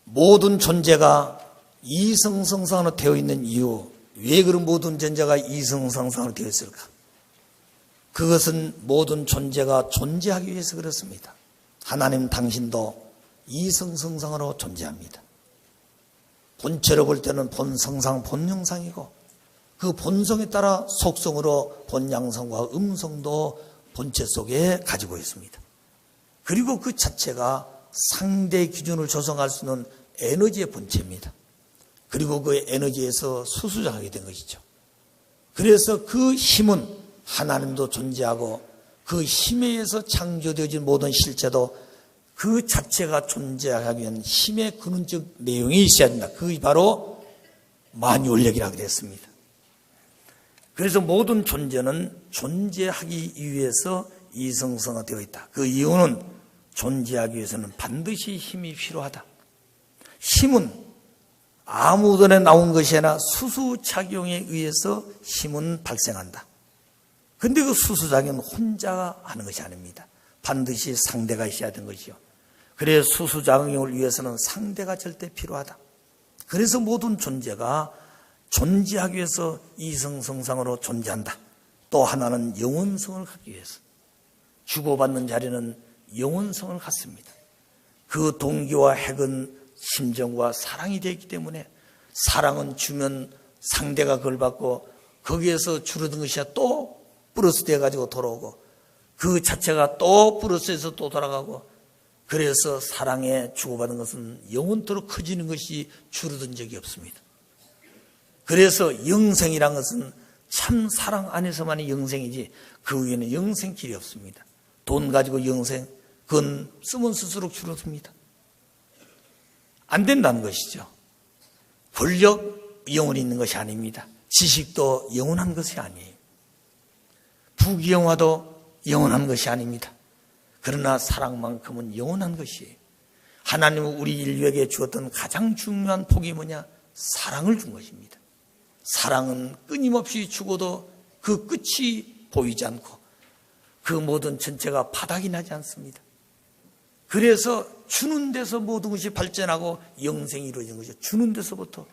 모든 존재가 이성성상으로 되어 있는 이유, 왜 그런 모든 존재가 이성성상으로 되어 있을까? 그것은 모든 존재가 존재하기 위해서 그렇습니다. 하나님 당신도 이성성상으로 존재합니다. 본체로 볼 때는 본성상, 본영상이고 그 본성에 따라 속성으로 본양성과 음성도 본체 속에 가지고 있습니다. 그리고 그 자체가 상대 기준을 조성할 수 있는 에너지의 본체입니다. 그리고 그 에너지에서 수수장하게 된 것이죠. 그래서 그 힘은 하나님도 존재하고 그 힘에 의해서 창조되어진 모든 실체도 그 자체가 존재하기 위한 힘의 근원적 내용이 있어야 된다. 그게 바로 만유원력이라고 그랬습니다. 그래서 모든 존재는 존재하기 위해서 이성성화되어 있다. 그 이유는 존재하기 위해서는 반드시 힘이 필요하다. 힘은 아무don에 나온 것이 아니라 수수작용에 의해서 힘은 발생한다. 그런데 그 수수작용은 혼자가 하는 것이 아닙니다. 반드시 상대가 있어야 되는 것이요. 그래서 수수작용을 위해서는 상대가 절대 필요하다. 그래서 모든 존재가 존재하기 위해서 이성성상으로 존재한다. 또 하나는 영원성을 갖기 위해서. 주고받는 자리는 영원성을 갖습니다. 그 동기와 핵은 심정과 사랑이 되어 있기 때문에 사랑은 주면 상대가 그걸 받고 거기에서 줄어든 것이 또 플러스 되어가지고 돌아오고 그 자체가 또 플러스에서 또 돌아가고, 그래서 사랑에 주고받은 것은 영원토록 커지는 것이 줄어든 적이 없습니다. 그래서 영생이란 것은 참 사랑 안에서만이 영생이지 그 위에는 영생 길이 없습니다. 돈 가지고 영생, 그건 쓰면 쓸수록 줄어듭니다. 안 된다는 것이죠. 권력 영원히 있는 것이 아닙니다. 지식도 영원한 것이 아니에요. 부귀영화도 영원한 것이 아닙니다. 그러나 사랑만큼은 영원한 것이에요. 하나님은 우리 인류에게 주었던 가장 중요한 복이 뭐냐? 사랑을 준 것입니다. 사랑은 끊임없이 주고도 그 끝이 보이지 않고 그 모든 전체가 바닥이 나지 않습니다. 그래서 주는 데서 모든 것이 발전하고 영생이 이루어진 것이죠. 주는 데서부터.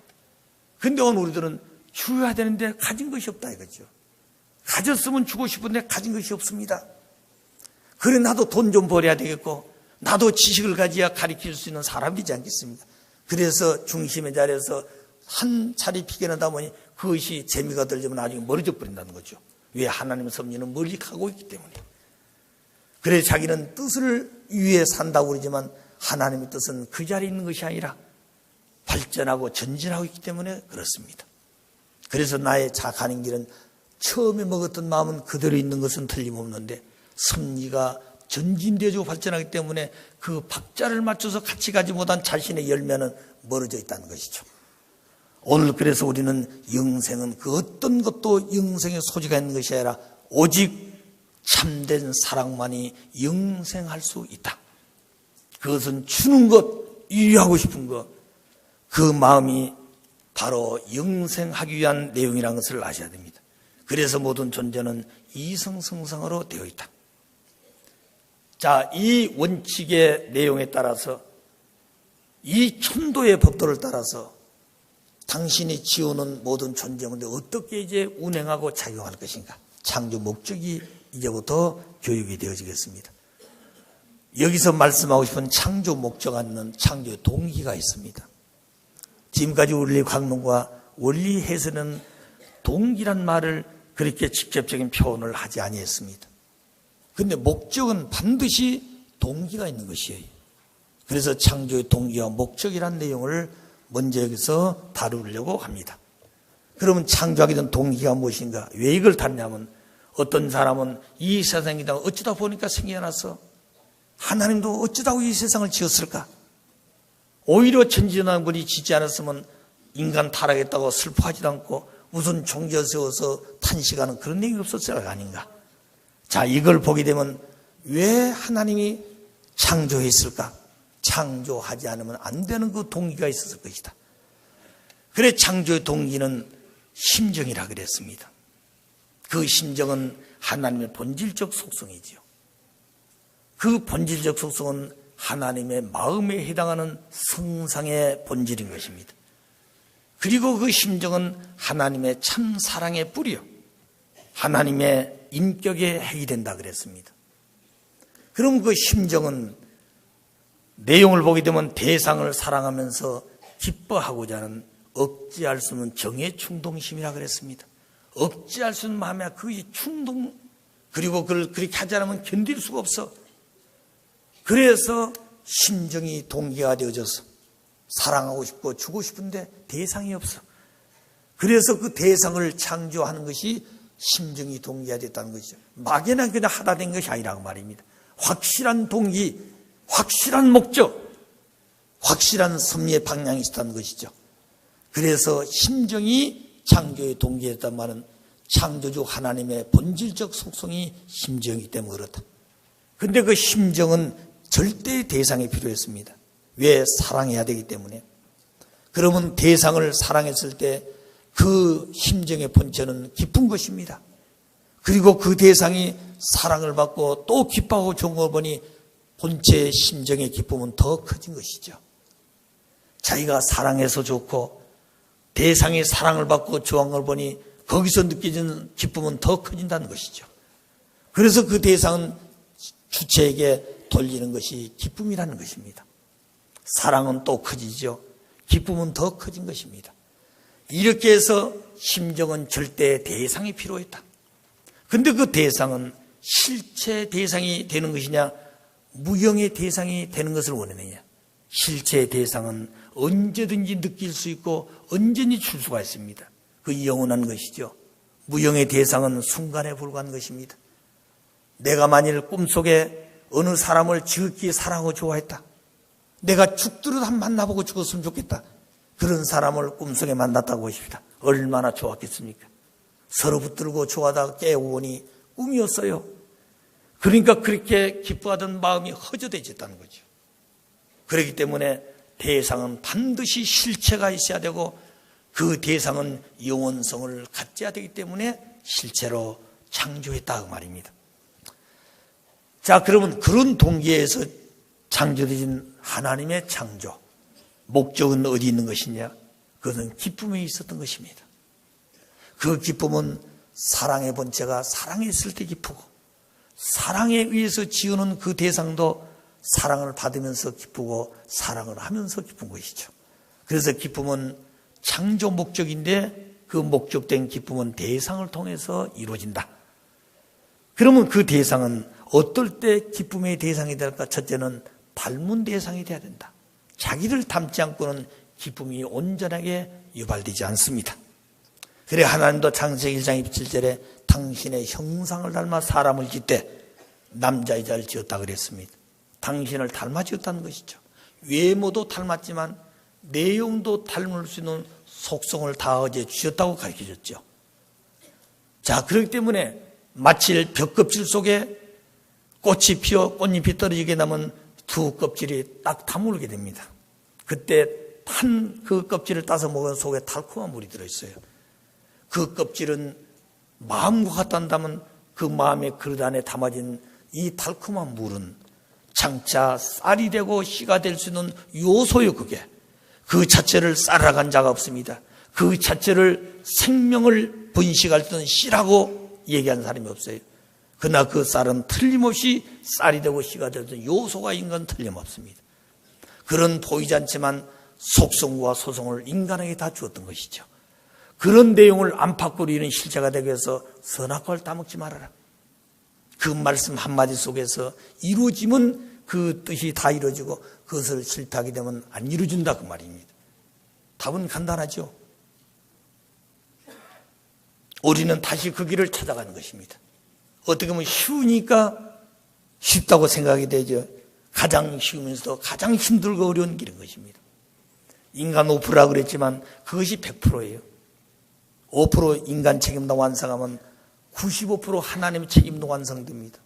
근데 오늘 우리들은 주어야 되는데 가진 것이 없다 이거죠. 가졌으면 주고 싶은데 가진 것이 없습니다. 그래 나도 돈 좀 벌어야 되겠고 나도 지식을 가져야 가르칠 수 있는 사람이지 않겠습니까? 그래서 중심의 자리에서 한 차례 피겨나다 보니 그것이 재미가 들지만 나중에 멀어져 버린다는 거죠. 왜? 하나님의 섭리는 멀리 가고 있기 때문에. 그래서 자기는 뜻을 위해 산다고 그러지만 하나님의 뜻은 그 자리에 있는 것이 아니라 발전하고 전진하고 있기 때문에 그렇습니다. 그래서 나의 가는 길은 처음에 먹었던 마음은 그대로 있는 것은 틀림없는데 섭리가 전진되어지고 발전하기 때문에 그 박자를 맞춰서 같이 가지 못한 자신의 열매는 멀어져 있다는 것이죠. 오늘 그래서 우리는 영생은 그 어떤 것도 영생의 소지가 있는 것이 아니라 오직 참된 사랑만이 영생할 수 있다. 그것은 주는 것, 이루하고 싶은 것, 그 마음이 바로 영생하기 위한 내용이라는 것을 아셔야 됩니다. 그래서 모든 존재는 이성성상으로 되어 있다. 자, 이 원칙의 내용에 따라서, 이 천도의 법도를 따라서 당신이 지어놓은 모든 존재문에 어떻게 이제 운행하고 작용할 것인가, 창조 목적이 이제부터 교육이 되어지겠습니다. 여기서 말씀하고 싶은 창조 목적 안에는 창조의 동기가 있습니다. 지금까지 원리 강론과 원리 해설은 동기란 말을 그렇게 직접적인 표현을 하지 아니했습니다. 그런데 목적은 반드시 동기가 있는 것이에요. 그래서 창조의 동기와 목적이라는 내용을 먼저 여기서 다루려고 합니다. 그러면 창조하게 된 동기가 무엇인가? 왜 이걸 다루냐면, 어떤 사람은 이 세상이다 어쩌다 보니까 생겨나서, 하나님도 어쩌다고 이 세상을 지었을까? 오히려 천지전능하분이 짓지 않았으면 인간 타락했다고 슬퍼하지도 않고 무슨 종교 세워서 탄식하는 그런 얘기 없었을 거 아닌가? 자, 이걸 보게 되면 왜 하나님이 창조했을까? 창조하지 않으면 안 되는 그 동기가 있었을 것이다. 그래 창조의 동기는 심정이라 그랬습니다. 그 심정은 하나님의 본질적 속성이지요. 그 본질적 속성은 하나님의 마음에 해당하는 성상의 본질인 것입니다. 그리고 그 심정은 하나님의 참 사랑의 뿌리요, 하나님의 인격의 핵이 된다 그랬습니다. 그럼 그 심정은 내용을 보게 되면 대상을 사랑하면서 기뻐하고자 하는 억제할 수 없는 정의 충동심이라 그랬습니다. 억제할 수 없는 마음에 그 충동, 그리고 그걸 그렇게 하지 않으면 견딜 수가 없어. 그래서 심정이 동기가 되어져서 사랑하고 싶고 주고 싶은데 대상이 없어. 그래서 그 대상을 창조하는 것이 심정이 동기가 됐다는 것이죠. 막연하게 그냥 하다 된 것이 아니라고 말입니다. 확실한 동기, 확실한 목적, 확실한 섭리의 방향이 있다는 것이죠. 그래서 심정이 창조의 동기였단 말은 창조주 하나님의 본질적 속성이 심정이기 때문에 그렇다. 그런데 그 심정은 절대 대상이 필요했습니다. 왜? 사랑해야 되기 때문에. 그러면 대상을 사랑했을 때 그 심정의 본체는 기쁜 것입니다. 그리고 그 대상이 사랑을 받고 또 기뻐하고 좋은 걸 보니 본체의 심정의 기쁨은 더 커진 것이죠. 자기가 사랑해서 좋고 대상이 사랑을 받고 좋아한 걸 보니 거기서 느껴지는 기쁨은 더 커진다는 것이죠. 그래서 그 대상은 주체에게 돌리는 것이 기쁨이라는 것입니다. 사랑은 또 커지죠. 기쁨은 더 커진 것입니다. 이렇게 해서 심정은 절대 대상이 필요했다. 그런데 그 대상은 실체 대상이 되는 것이냐, 무형의 대상이 되는 것을 원하느냐. 실체의 대상은 언제든지 느낄 수 있고 언제든지 줄 수가 있습니다. 그 영원한 것이죠. 무형의 대상은 순간에 불과한 것입니다. 내가 만일 꿈속에 어느 사람을 지극히 사랑하고 좋아했다. 내가 죽도록 한 만나보고 죽었으면 좋겠다. 그런 사람을 꿈속에 만났다고 하십시다. 얼마나 좋았겠습니까? 서로 붙들고 좋아하다가 깨고 보니 꿈이었어요. 그러니까 그렇게 기뻐하던 마음이 허저대졌다는 거죠. 그렇기 때문에 대상은 반드시 실체가 있어야 되고 그 대상은 영원성을 갖져야 되기 때문에 실체로 창조했다 그 말입니다. 자, 그러면 그런 동기에서 창조되어진 하나님의 창조, 목적은 어디 있는 것이냐? 그것은 기쁨에 있었던 것입니다. 그 기쁨은 사랑의 본체가 사랑했을 때 기쁘고, 사랑에 의해서 지어놓은 그 대상도 사랑을 받으면서 기쁘고 사랑을 하면서 기쁜 것이죠. 그래서 기쁨은 창조 목적인데 그 목적된 기쁨은 대상을 통해서 이루어진다. 그러면 그 대상은 어떨 때 기쁨의 대상이 될까? 첫째는 닮은 대상이 돼야 된다. 자기를 닮지 않고는 기쁨이 온전하게 유발되지 않습니다. 그래 하나님도 창세기 1장 27절에 당신의 형상을 닮아 사람을 짓되 남자여자를 지었다 그랬습니다. 당신을 닮아 지었다는 것이죠. 외모도 닮았지만 내용도 닮을 수 있는 속성을 다 어제 주셨다고 가르쳐줬죠. 자, 그렇기 때문에 마칠 벽껍질 속에 꽃이 피어 꽃잎이 떨어지게 남은 두 껍질이 딱 다물게 됩니다. 그때 탄 그 껍질을 따서 먹은 속에 달콤한 물이 들어있어요. 그 껍질은 마음과 같단다면 그 마음의 그릇 안에 담아진 이 달콤한 물은 장차 쌀이 되고 씨가 될 수 있는 요소요. 그게 그 자체를 쌀아간 자가 없습니다. 그 자체를 생명을 번식할 수 있는 씨라고 얘기하는 사람이 없어요. 그러나 그 쌀은 틀림없이 쌀이 되고 씨가 될 수 있는 요소가 인간 틀림없습니다. 그런 보이지 않지만 속성과 소성을 인간에게 다 주었던 것이죠. 그런 내용을 안팎으로 이루는 실제가 되기 위해서 선악과를 따먹지 말아라. 그 말씀 한마디 속에서 이루어지면 그 뜻이 다 이루어지고 그것을 실패하게 되면 안 이루어진다 그 말입니다. 답은 간단하죠. 우리는 다시 그 길을 찾아가는 것입니다. 어떻게 보면 쉬우니까 쉽다고 생각이 되죠. 가장 쉬우면서도 가장 힘들고 어려운 길인 것입니다. 인간 5%라고 그랬지만 그것이 100%예요. 5% 인간 책임도 완성하면 95% 하나님의 책임도 완성됩니다.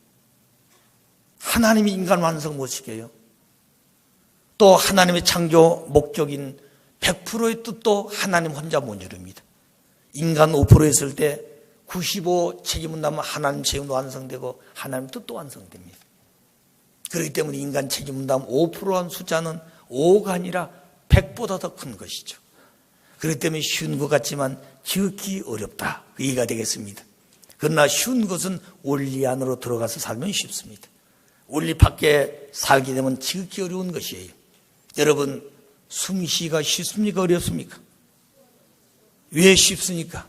하나님이 인간 완성 못 시켜요. 또 하나님의 창조 목적인 100%의 뜻도 하나님 혼자 못 이룹니다. 인간 5% 했을 때 95 책임은 나면 하나님 책임도 완성되고 하나님 뜻도 완성됩니다. 그렇기 때문에 인간 책임은 나면 5%한 숫자는 5가 아니라 100보다 더 큰 것이죠. 그렇기 때문에 쉬운 것 같지만 지극히 어렵다. 그 얘기가 되겠습니다. 그러나 쉬운 것은 원리 안으로 들어가서 살면 쉽습니다. 원리 밖에 살게 되면 지극히 어려운 것이에요. 여러분, 숨쉬기가 쉽습니까? 어렵습니까? 왜 쉽습니까?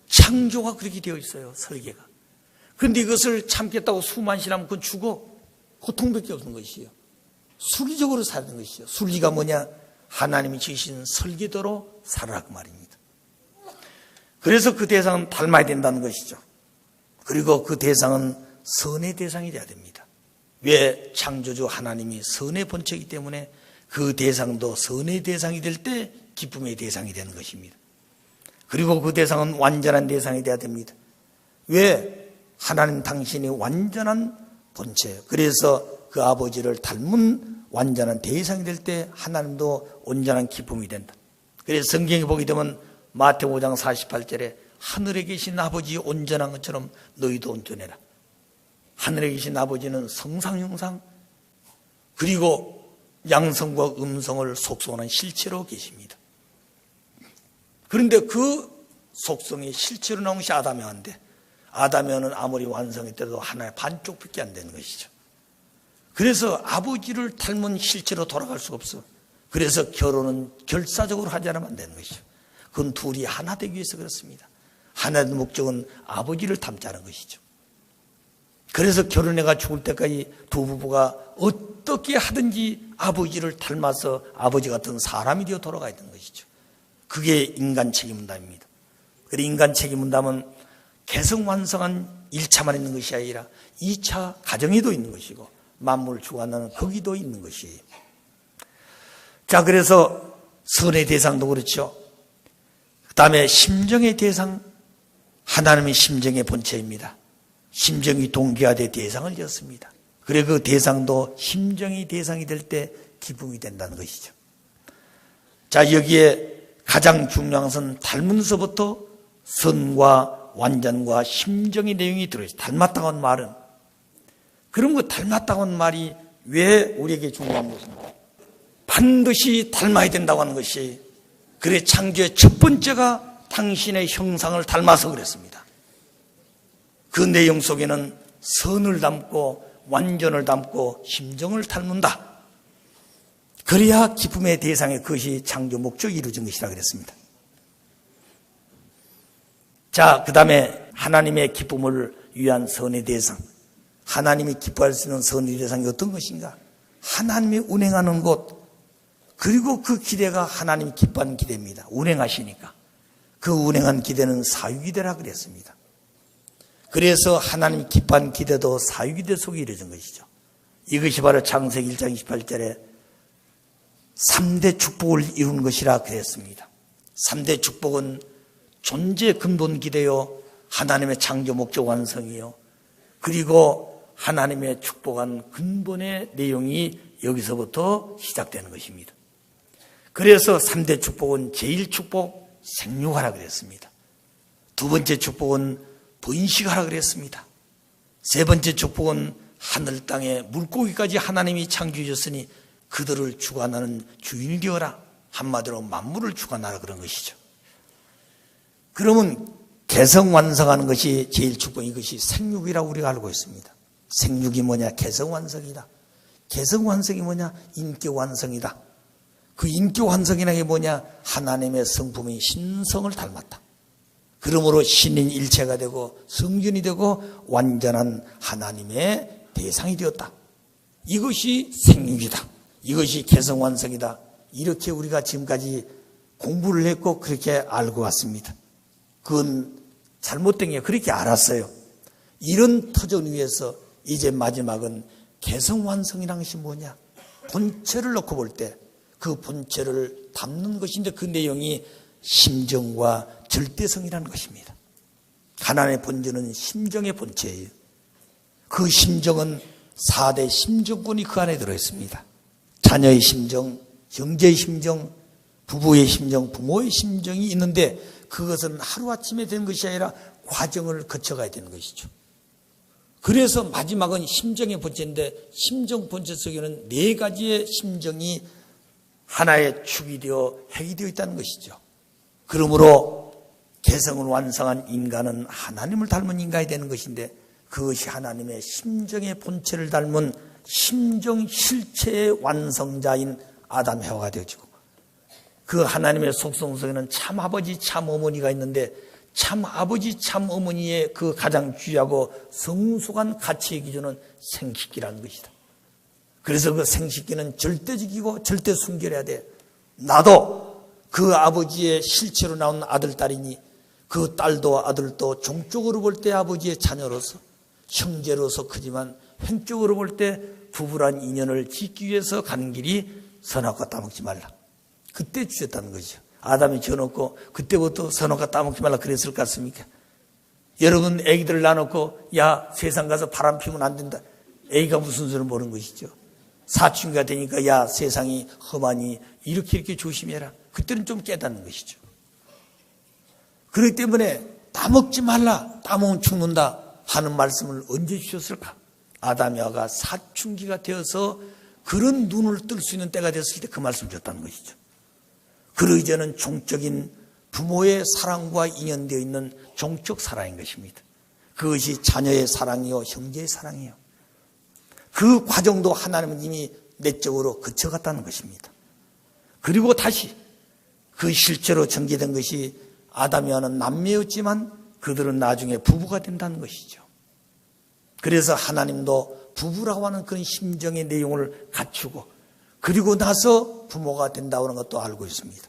창조가 그렇게 되어 있어요. 설계가. 그런데 이것을 참겠다고 수만 시라면 그건 죽어. 고통밖에 없는 것이에요. 순리적으로 사는 것이죠. 순리가 뭐냐? 하나님이 지으신 설계대로 살아라 그 말입니다. 그래서 그 대상은 닮아야 된다는 것이죠. 그리고 그 대상은 선의 대상이 돼야 됩니다. 왜? 창조주 하나님이 선의 본체이기 때문에 그 대상도 선의 대상이 될 때 기쁨의 대상이 되는 것입니다. 그리고 그 대상은 완전한 대상이 돼야 됩니다. 왜? 하나님 당신이 완전한 본체예요. 그래서 그 아버지를 닮은 완전한 대상이 될 때 하나님도 온전한 기쁨이 된다. 그래서 성경에 보게 되면 마태복음 5장 48절에 하늘에 계신 아버지 온전한 것처럼 너희도 온전해라. 하늘에 계신 아버지는 성상, 형상 그리고 양성과 음성을 속성하는 실체로 계십니다. 그런데 그 속성이 실체로 나온 것이 아담의 화인데 아담의 화는 아무리 완성했더라도 하나의 반쪽밖에 안 되는 것이죠. 그래서 아버지를 닮은 실체로 돌아갈 수가 없어. 그래서 결혼은 결사적으로 하지 않으면 안 되는 것이죠. 그건 둘이 하나 되기 위해서 그렇습니다. 하나의 목적은 아버지를 닮자는 것이죠. 그래서 결혼해가 죽을 때까지 두 부부가 어떻게 하든지 아버지를 닮아서 아버지 같은 사람이 되어 돌아가야 되는 것이죠. 그게 인간 책임문답입니다. 그리고 인간 책임문답은 개성완성한 1차만 있는 것이 아니라 2차 가정에도 있는 것이고 만물 주관하는 거기도 있는 것이에요. 자, 그래서 선의 대상도 그렇죠. 그 다음에 심정의 대상, 하나님의 심정의 본체입니다. 심정이 동기화돼 대상을 지었습니다. 그래 그 대상도 심정이 대상이 될 때 기쁨이 된다는 것이죠. 자, 여기에 가장 중요한 것은 닮으면서부터 선과 완전과 심정의 내용이 들어있어요. 닮았다고 하는 말은 그런 거 닮았다고 하는 말이 왜 우리에게 중요한 것입니까? 반드시 닮아야 된다고 하는 것이 그래 창조의 첫 번째가 당신의 형상을 닮아서 그랬습니다. 그 내용 속에는 선을 담고 완전을 담고 심정을 닮는다. 그래야 기쁨의 대상의 그것이 창조 목적이 이루어진 것이라 그랬습니다. 자, 그 다음에 하나님의 기쁨을 위한 선의 대상. 하나님이 기뻐할 수 있는 선의 대상이 어떤 것인가? 하나님이 운행하는 곳, 그리고 그 기대가 하나님이 기뻐하는 기대입니다. 운행하시니까. 그 운행한 기대는 사유기대라 그랬습니다. 그래서 하나님이 기뻐하는 기대도 사유기대 속에 이루어진 것이죠. 이것이 바로 창세기 1장 28절에 3대 축복을 이루는 것이라 그랬습니다. 3대 축복은 존재 근본 기대요, 하나님의 창조 목적 완성이요. 그리고 하나님의 축복한 근본의 내용이 여기서부터 시작되는 것입니다. 그래서 3대 축복은 제일 축복 생육하라 그랬습니다. 두 번째 축복은 번식하라 그랬습니다. 세 번째 축복은 하늘 땅에 물고기까지 하나님이 창조해 줬으니 그들을 주관하는 주인이 되어라. 한마디로 만물을 주관하라 그런 것이죠. 그러면 개성완성하는 것이 제일 축복, 이것이 생육이라고 우리가 알고 있습니다. 생육이 뭐냐? 개성완성이다. 개성완성이 뭐냐? 인격완성이다. 그 인격완성이라는 게 뭐냐? 하나님의 성품인 신성을 닮았다. 그러므로 신인 일체가 되고 성전이 되고 완전한 하나님의 대상이 되었다. 이것이 생육이다. 이것이 개성완성이다. 이렇게 우리가 지금까지 공부를 했고 그렇게 알고 왔습니다. 그건 잘못된 게 그렇게 알았어요. 이런 터전 위에서 이제 마지막은 개성완성이라는 것이 뭐냐? 본체를 놓고 볼 때 그 본체를 담는 것인데 그 내용이 심정과 절대성이라는 것입니다. 하나님의 본질은 심정의 본체예요. 그 심정은 4대 심정권이 그 안에 들어있습니다. 자녀의 심정, 형제의 심정, 부부의 심정, 부모의 심정이 있는데 그것은 하루아침에 되는 것이 아니라 과정을 거쳐가야 되는 것이죠. 그래서 마지막은 심정의 본체인데 심정 본체 속에는 4가지의 심정이 하나의 축이 되어 핵이 되어 있다는 것이죠. 그러므로 개성을 완성한 인간은 하나님을 닮은 인간이 되는 것인데 그것이 하나님의 심정의 본체를 닮은 심정 실체의 완성자인 아담 해와가 되어지고 그 하나님의 속성 속에는 참 아버지 참 어머니가 있는데 참 아버지 참 어머니의 그 가장 귀하고 성숙한 가치의 기준은 생식기라는 것이다. 그래서 그 생식기는 절대적이고 절대 순결해야 돼. 나도 그 아버지의 실체로 나온 아들, 딸이니 그 딸도 아들도 종적으로 볼 때 아버지의 자녀로서 형제로서 크지만 횡적으로 볼 때 부부란 인연을 짓기 위해서 가는 길이 선악과 따먹지 말라. 그때 주셨다는 거죠. 아담이 지어놓고 그때부터 선악과 따먹지 말라 그랬을 것 같습니까? 여러분 애기들을 놔놓고 야 세상 가서 바람 피우면 안 된다. 애기가 무슨 소리를 모르는 것이죠. 사춘기가 되니까 야 세상이 험하니 이렇게 조심해라. 그때는 좀 깨닫는 것이죠. 그렇기 때문에 따먹지 말라. 따먹으면 죽는다 하는 말씀을 언제 주셨을까? 아담이 하가 사춘기가 되어서 그런 눈을 뜰 수 있는 때가 됐을 때 그 말씀을 줬다는 것이죠. 그러기 전에는 종적인 부모의 사랑과 인연되어 있는 종적 사랑인 것입니다. 그것이 자녀의 사랑이요 형제의 사랑이요. 그 과정도 하나님은 이미 내적으로 거쳐갔다는 것입니다. 그리고 다시 그 실제로 전개된 것이 아담이와는 남매였지만 그들은 나중에 부부가 된다는 것이죠. 그래서 하나님도 부부라고 하는 그런 심정의 내용을 갖추고 그리고 나서 부모가 된다고 하는 것도 알고 있습니다.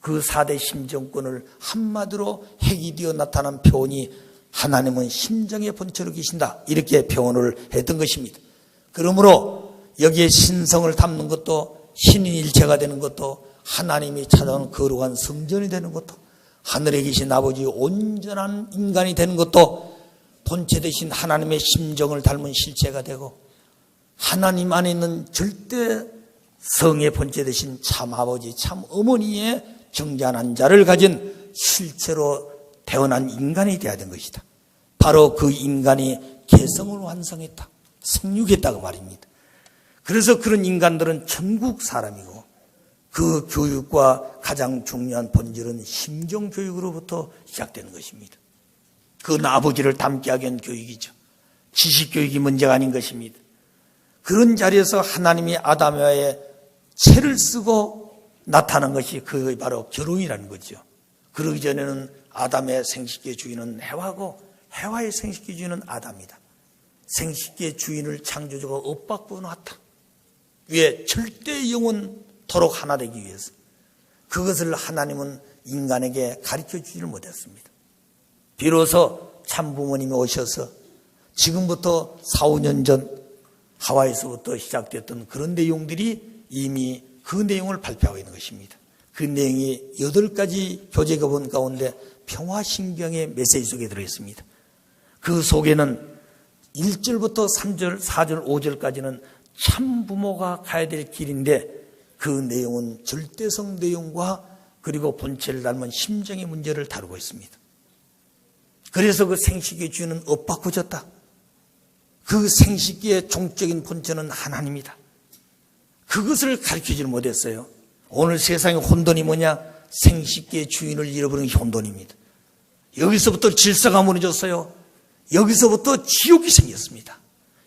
그 4대 심정권을 한마디로 핵이 되어 나타난 표현이 하나님은 심정의 본체로 계신다. 이렇게 표현을 했던 것입니다. 그러므로 여기에 신성을 담는 것도 신인일체가 되는 것도 하나님이 찾아온 거룩한 성전이 되는 것도 하늘에 계신 아버지 온전한 인간이 되는 것도 본체 대신 하나님의 심정을 닮은 실체가 되고 하나님 안에 있는 절대 성의 본체 대신 참 아버지 참 어머니의 정자한 자를 가진 실체로 태어난 인간이 되어야 된 것이다. 바로 그 인간이 개성을 완성했다. 생육했다고 말입니다. 그래서 그런 인간들은 천국 사람이고 그 교육과 가장 중요한 본질은 심정교육으로부터 시작되는 것입니다. 그건 아버지를 닮게 하기 위한 교육이죠. 지식교육이 문제가 아닌 것입니다. 그런 자리에서 하나님이 아담과의 채를 쓰고 나타난 것이 그 바로 결혼이라는 거죠. 그러기 전에는 아담의 생식기의 주인은 해와고 해와의 생식기의 주인은 아담이다. 생식기의 주인을 창조주가 엇바꾸어 놨다. 왜? 절대 영원토록 하나 되기 위해서. 그것을 하나님은 인간에게 가르쳐주지를 못했습니다. 비로소 참부모님이 오셔서 지금부터 4, 5년 전 하와이에서부터 시작됐던 그런 내용들이 이미 그 내용을 발표하고 있는 것입니다. 그 내용이 8가지 교제법원 가운데 평화신경의 메시지 속에 들어있습니다. 그 속에는 1절부터 3절, 4절, 5절까지는 참부모가 가야 될 길인데 그 내용은 절대성 내용과 그리고 본체를 닮은 심정의 문제를 다루고 있습니다. 그래서 그 생식기의 주인은 엇바꾸졌다. 그 생식기의 종적인 본체는 하나님이다. 그것을 가르치지 못했어요. 오늘 세상의 혼돈이 뭐냐? 생식기의 주인을 잃어버린 게 혼돈입니다. 여기서부터 질서가 무너졌어요. 여기서부터 지옥이 생겼습니다.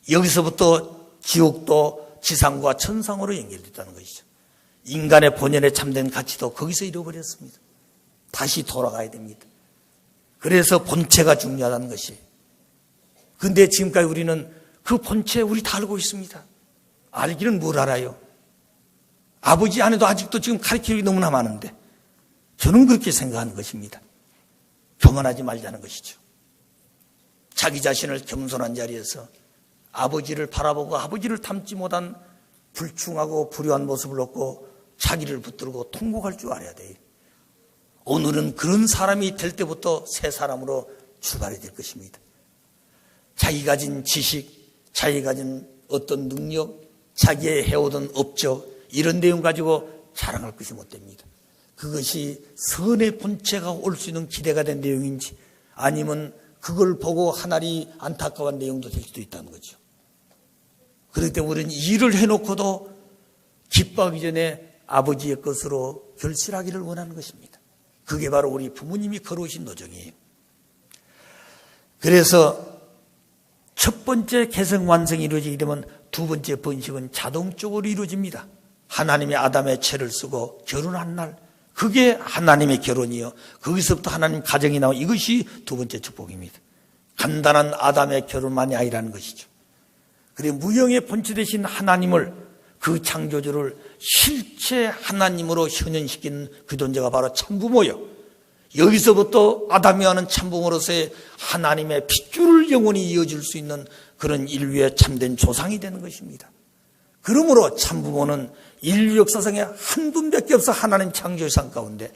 여기서부터 지옥도 지상과 천상으로 연결됐다는 것이죠. 인간의 본연에 참된 가치도 거기서 잃어버렸습니다. 다시 돌아가야 됩니다. 그래서 본체가 중요하다는 것이. 근데 지금까지 우리는 그 본체 우리 다 알고 있습니다. 알기는 뭘 알아요? 아버지 안에도 아직도 지금 가르치기 너무나 많은데 저는 그렇게 생각하는 것입니다. 교만하지 말자는 것이죠. 자기 자신을 겸손한 자리에서 아버지를 바라보고 아버지를 닮지 못한 불충하고 불효한 모습을 놓고 자기를 붙들고 통곡할 줄 알아야 돼요. 오늘은 그런 사람이 될 때부터 새 사람으로 출발이 될 것입니다. 자기 가진 지식, 자기 가진 어떤 능력, 자기의 해오던 업적 이런 내용 가지고 자랑할 것이 못 됩니다. 그것이 선의 본체가 올 수 있는 기대가 된 내용인지 아니면 그걸 보고 하나님 안타까운 내용도 될 수도 있다는 거죠. 그렇기 때문에 우리는 일을 해놓고도 기뻐하기 전에 아버지의 것으로 결실하기를 원하는 것입니다. 그게 바로 우리 부모님이 걸어오신 노정이에요. 그래서 첫 번째 개성 완성이 이루어지게 되면 두 번째 번식은 자동적으로 이루어집니다. 하나님의 아담의 채를 쓰고 결혼한 날 그게 하나님의 결혼이요. 거기서부터 하나님 가정이 나온 이것이 두 번째 축복입니다. 간단한 아담의 결혼만이 아니라는 것이죠. 그리고 무형의 본체 되신 하나님을 그 창조주를 실체 하나님으로 현현시키는 그 존재가 바로 참부모요. 여기서부터 아담이 하는 참부모로서의 하나님의 핏줄을 영원히 이어질 수 있는 그런 인류의 참된 조상이 되는 것입니다. 그러므로 참부모는 인류 역사상에 한 분밖에 없어 하나님 창조상 가운데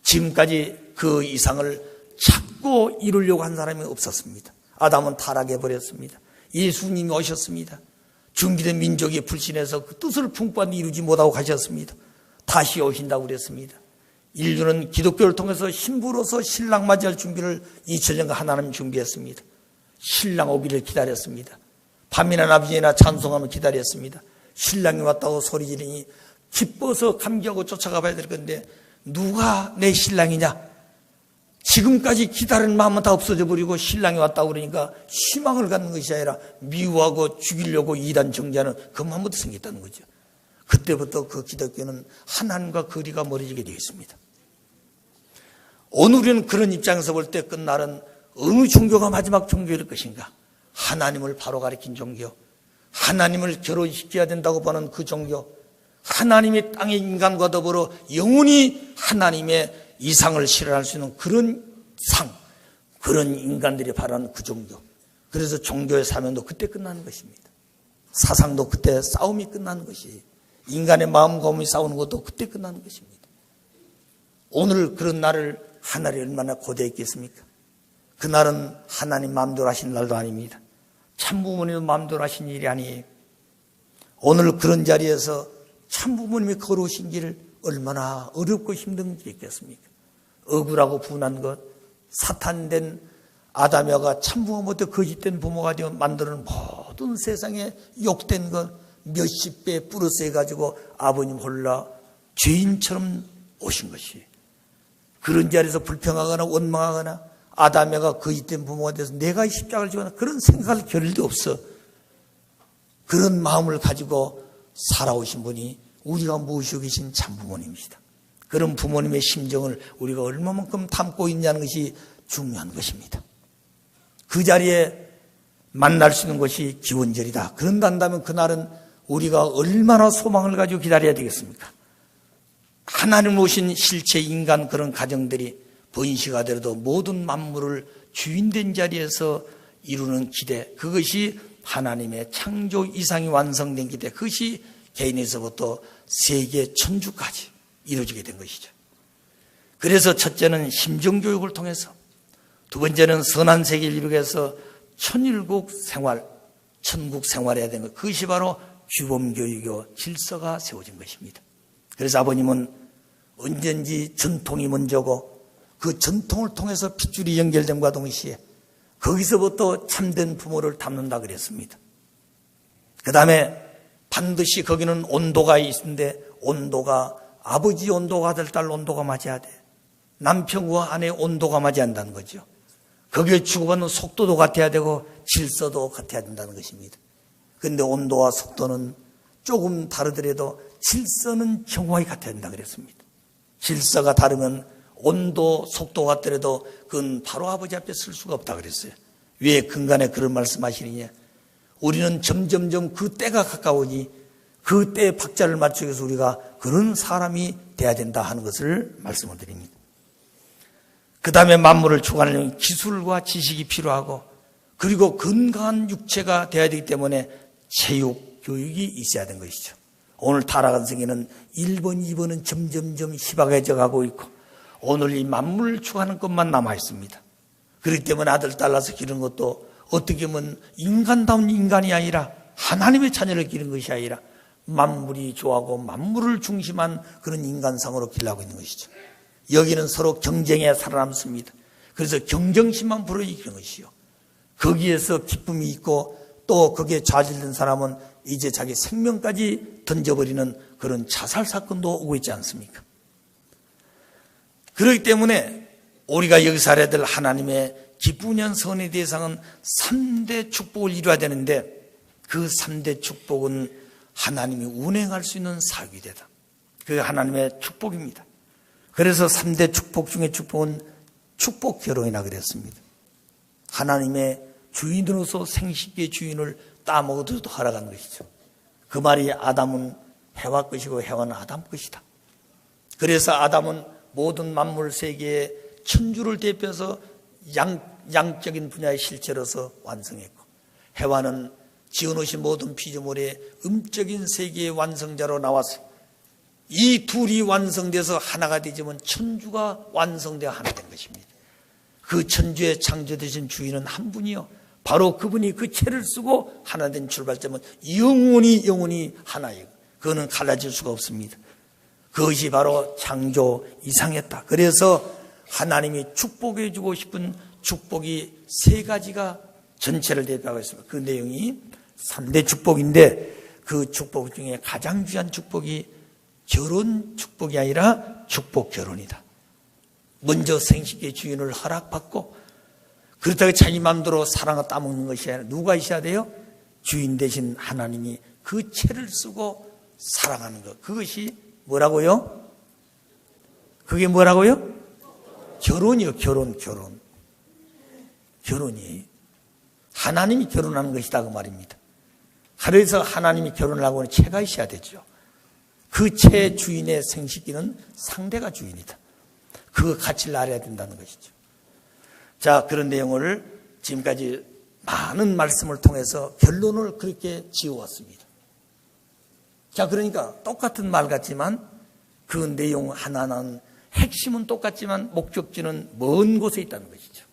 지금까지 그 이상을 찾고 이루려고 한 사람이 없었습니다. 아담은 타락해버렸습니다. 예수님이 오셨습니다. 준비된 민족이 불신해서 그 뜻을 풍부한 이루지 못하고 가셨습니다. 다시 오신다고 그랬습니다. 인류는 기독교를 통해서 신부로서 신랑 맞이할 준비를 2000년간 하나님 준비했습니다. 신랑 오기를 기다렸습니다. 밤이나 낮이나 찬송하며 기다렸습니다. 신랑이 왔다고 소리 지르니 기뻐서 감기하고 쫓아가 봐야 될 건데 누가 내 신랑이냐? 지금까지 기다리는 마음은 다 없어져 버리고 신랑이 왔다고 그러니까 희망을 갖는 것이 아니라 미워하고 죽이려고 이단 정죄하는 그 마음부터 생겼다는 거죠. 그때부터 그 기독교는 하나님과 거리가 멀어지게 되어 있습니다. 오늘 우리는 그런 입장에서 볼 때 끝날은 어느 종교가 마지막 종교일 것인가? 하나님을 바로 가리킨 종교, 하나님을 결혼시켜야 된다고 보는 그 종교, 하나님의 땅의 인간과 더불어 영원히 하나님의 이상을 실현할 수 있는 그런 상, 그런 인간들이 바라는 그 종교. 그래서 종교의 사명도 그때 끝나는 것입니다. 사상도 그때 싸움이 끝나는 것이, 인간의 마음과 몸이 싸우는 것도 그때 끝나는 것입니다. 오늘 그런 날을 하늘이 얼마나 고대했겠습니까? 그날은 하나님 마음대로 하신 날도 아닙니다. 참부모님도 마음대로 하신 일이 아니에요. 오늘 그런 자리에서 참부모님이 걸어오신 길을 얼마나 어렵고 힘든 길이겠습니까? 억울하고 분한 것, 사탄된 아담이가 참부모 못해 거짓된 부모가 되어 만드는 모든 세상에 욕된 것 몇십 배 플러스 해가지고 아버님 홀라 죄인처럼 오신 것이, 그런 자리에서 불평하거나 원망하거나 아담이가 거짓된 부모가 돼서 내가 이 십자가를 지거나 그런 생각할 겨를도 없어. 그런 마음을 가지고 살아오신 분이 우리가 모시고 계신 참부모님이시다. 그런 부모님의 심정을 우리가 얼마만큼 담고 있냐는 것이 중요한 것입니다. 그 자리에 만날 수 있는 것이 기원절이다. 그런다면 그날은 우리가 얼마나 소망을 가지고 기다려야 되겠습니까? 하나님 오신 실체 인간 그런 가정들이 번식하더라도 모든 만물을 주인된 자리에서 이루는 기대, 그것이 하나님의 창조 이상이 완성된 기대, 그것이 개인에서부터 세계 천주까지 이루어지게 된 것이죠. 그래서 첫째는 심정교육을 통해서, 두 번째는 선한 세계를 이루기 위해서 천일국 생활, 천국 생활해야 되는 것, 그것이 바로 규범교육이요 질서가 세워진 것입니다. 그래서 아버님은 언제든지 전통이 먼저고 그 전통을 통해서 핏줄이 연결됨과 동시에 거기서부터 참된 부모를 닮는다 그랬습니다. 그 다음에 반드시 거기는 온도가 있는데 온도가 아버지 온도가 아들 딸 온도가 맞아야 돼. 남편과 아내 온도가 맞아야 한다는 거죠. 거기에 주고받는 속도도 같아야 되고 질서도 같아야 된다는 것입니다. 그런데 온도와 속도는 조금 다르더라도 질서는 정확히 같아야 된다 그랬습니다. 질서가 다르면 온도, 속도 같더라도 그건 바로 아버지 앞에 쓸 수가 없다 그랬어요. 왜 근간에 그런 말씀하시느냐? 우리는 점점점 그 때가 가까우니 그 때의 박자를 맞추기 위해서 우리가 그런 사람이 돼야 된다 하는 것을 말씀을 드립니다. 그 다음에 만물을 추구하려면 기술과 지식이 필요하고 그리고 건강한 육체가 돼야 되기 때문에 체육 교육이 있어야 되는 것이죠. 오늘 타락한 세계는 1번, 2번은 점점점 희박해져 가고 있고 오늘 이 만물을 추구하는 것만 남아 있습니다. 그렇기 때문에 아들, 딸 낳아서 기르는 것도 어떻게 보면 인간다운 인간이 아니라 하나님의 자녀를 기르는 것이 아니라 만물이 좋아하고 만물을 중심한 그런 인간상으로 길러가고 있는 것이죠. 여기는 서로 경쟁에 살아남습니다. 그래서 경쟁심만 불어일으키는 것이요. 거기에서 기쁨이 있고 또 거기에 좌절된 사람은 이제 자기 생명까지 던져버리는 그런 자살 사건도 오고 있지 않습니까? 그렇기 때문에 우리가 여기서 알아야 될 하나님의 기쁘년 선의 대상은 3대 축복을 이루어야 되는데 그 3대 축복은 하나님이 운행할 수 있는 사유되다. 그게 하나님의 축복입니다. 그래서 3대 축복 중에 축복은 축복 결혼이라 그랬습니다. 하나님의 주인으로서 생식의 주인을 따먹어도 허락한 것이죠. 그 말이 아담은 해와 것이고 해와는 아담 것이다. 그래서 아담은 모든 만물 세계의 천주를 대표해서 양적인 분야의 실체로서 완성했고 해와는 지어놓으신 모든 피조물의 음적인 세계의 완성자로 나와서 이 둘이 완성돼서 하나가 되지만 천주가 완성되어 하나 된 것입니다. 그 천주의 창조되신 주인은 한 분이요. 바로 그분이 그 채를 쓰고 하나 된 출발점은 영원히 하나예요. 그거는 갈라질 수가 없습니다. 그것이 바로 창조 이상했다. 그래서 하나님이 축복해 주고 싶은 축복이 3가지가 전체를 대표하고 있습니다. 그 내용이 3대 축복인데 그 축복 중에 가장 귀한 축복이 결혼 축복이 아니라 축복 결혼이다. 먼저 생식의 주인을 허락받고 그렇다고 자기 마음대로 사랑을 따먹는 것이 아니라 누가 있어야 돼요? 주인 대신 하나님이 그 채를 쓰고 사랑하는 것. 그것이 뭐라고요? 그게 뭐라고요? 결혼이요. 결혼이 하나님이 결혼하는 것이다 그 말입니다. 그래서 하나님이 결혼을 하고는 채가 있어야 되죠. 그 채 주인의 생식기는 상대가 주인이다. 그 가치를 알아야 된다는 것이죠. 자, 그런 내용을 지금까지 많은 말씀을 통해서 결론을 그렇게 지어왔습니다. 자, 그러니까 똑같은 말 같지만 그 내용 하나는 핵심은 똑같지만 목적지는 먼 곳에 있다는 것이죠.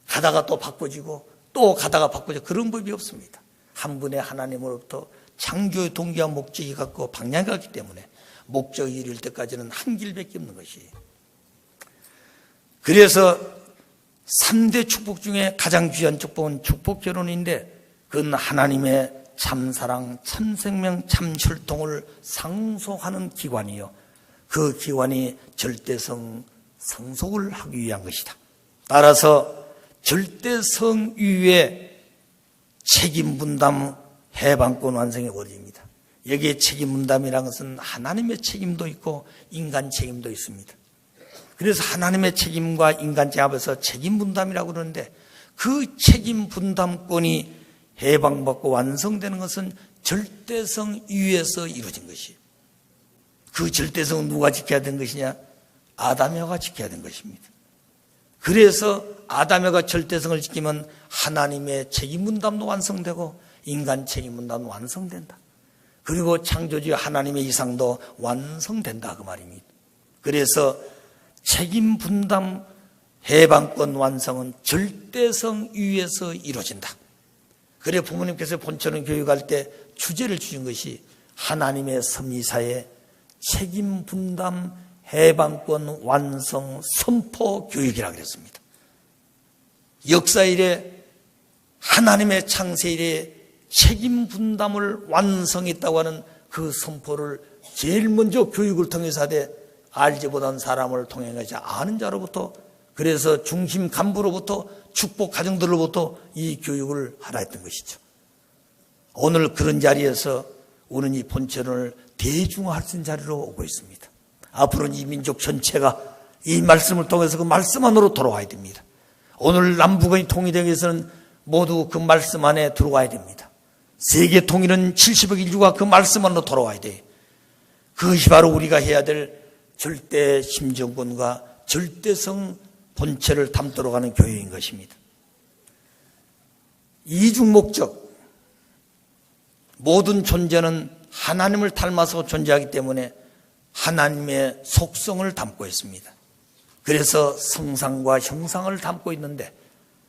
가다가 또 바꿔지고 또 가다가 바꿔지고 그런 법이 없습니다. 한 분의 하나님으로부터 창조의 동기와 목적이 같고 방향이 같기 때문에 목적이 이룰 때까지는 한 길밖에 없는 것이에요. 그래서 3대 축복 중에 가장 귀한 축복은 축복 결혼인데 그건 하나님의 참사랑, 참생명, 참혈통을 상속하는 기관이요. 그 기관이 절대성 성속을 하기 위한 것이다. 따라서 절대성 위에 책임 분담 해방권 완성의 원리입니다. 여기에 책임 분담이라는 것은 하나님의 책임도 있고 인간 책임도 있습니다. 그래서 하나님의 책임과 인간 책임 앞에서 책임 분담이라고 그러는데 그 책임 분담권이 해방받고 완성되는 것은 절대성 위에서 이루어진 것이에요. 그 절대성은 누가 지켜야 되는 것이냐? 아담에가 지켜야 되는 것입니다. 그래서 아담에가 절대성을 지키면 하나님의 책임 분담도 완성되고 인간 책임 분담도 완성된다. 그리고 창조주 하나님의 이상도 완성된다 그 말입니다. 그래서 책임 분담 해방권 완성은 절대성 위에서 이루어진다. 그래 부모님께서 본처는 교육할 때 주제를 주신 것이 하나님의 섭리사의 책임 분담 해방권 완성 선포 교육이라고 그랬습니다. 역사 이래 하나님의 창세 이래 책임 분담을 완성했다고 하는 그 선포를 제일 먼저 교육을 통해서 하되 알지 못한 사람을 통해 가지 아는 자로부터, 그래서 중심 간부로부터 축복 가정들로부터 이 교육을 하라 했던 것이죠. 오늘 그런 자리에서 우리는 이 본천을 대중화할 수 있는 자리로 오고 있습니다. 앞으로는 이 민족 전체가 이 말씀을 통해서 그 말씀 안으로 돌아와야 됩니다. 오늘 남북의 통일되기 위해서는 모두 그 말씀 안에 들어와야 됩니다. 세계 통일은 70억 인류가 그 말씀 안으로 돌아와야 돼요. 그것이 바로 우리가 해야 될 절대 심정권과 절대성 본체를 담도록 하는 교육인 것입니다. 이중 목적, 모든 존재는 하나님을 닮아서 존재하기 때문에 하나님의 속성을 담고 있습니다. 그래서 성상과 형상을 담고 있는데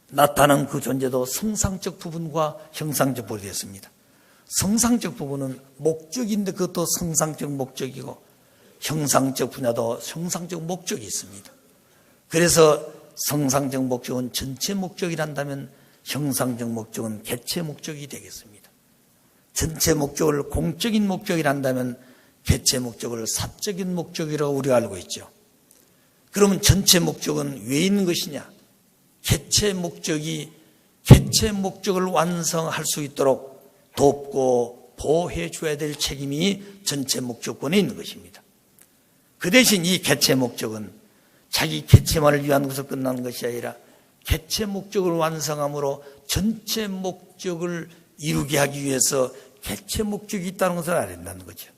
나타나는 그 존재도 성상적 부분과 형상적 부분이 되었습니다. 성상적 부분은 목적인데 그것도 성상적 목적이고 형상적 분야도 형상적 목적이 있습니다. 그래서 성상적 목적은 전체 목적이란다면 형상적 목적은 개체 목적이 되겠습니다. 전체 목적을 공적인 목적이란다면 개체 목적을 사적인 목적이라고 우리가 알고 있죠. 그러면 전체 목적은 왜 있는 것이냐? 개체 목적이 개체 목적을 완성할 수 있도록 돕고 보호해 줘야 될 책임이 전체 목적권에 있는 것입니다. 그 대신 이 개체 목적은 자기 개체만을 위한 것으로 끝나는 것이 아니라 개체 목적을 완성함으로 전체 목적을 이루게 하기 위해서 개체 목적이 있다는 것을 알아야 된다는 거죠.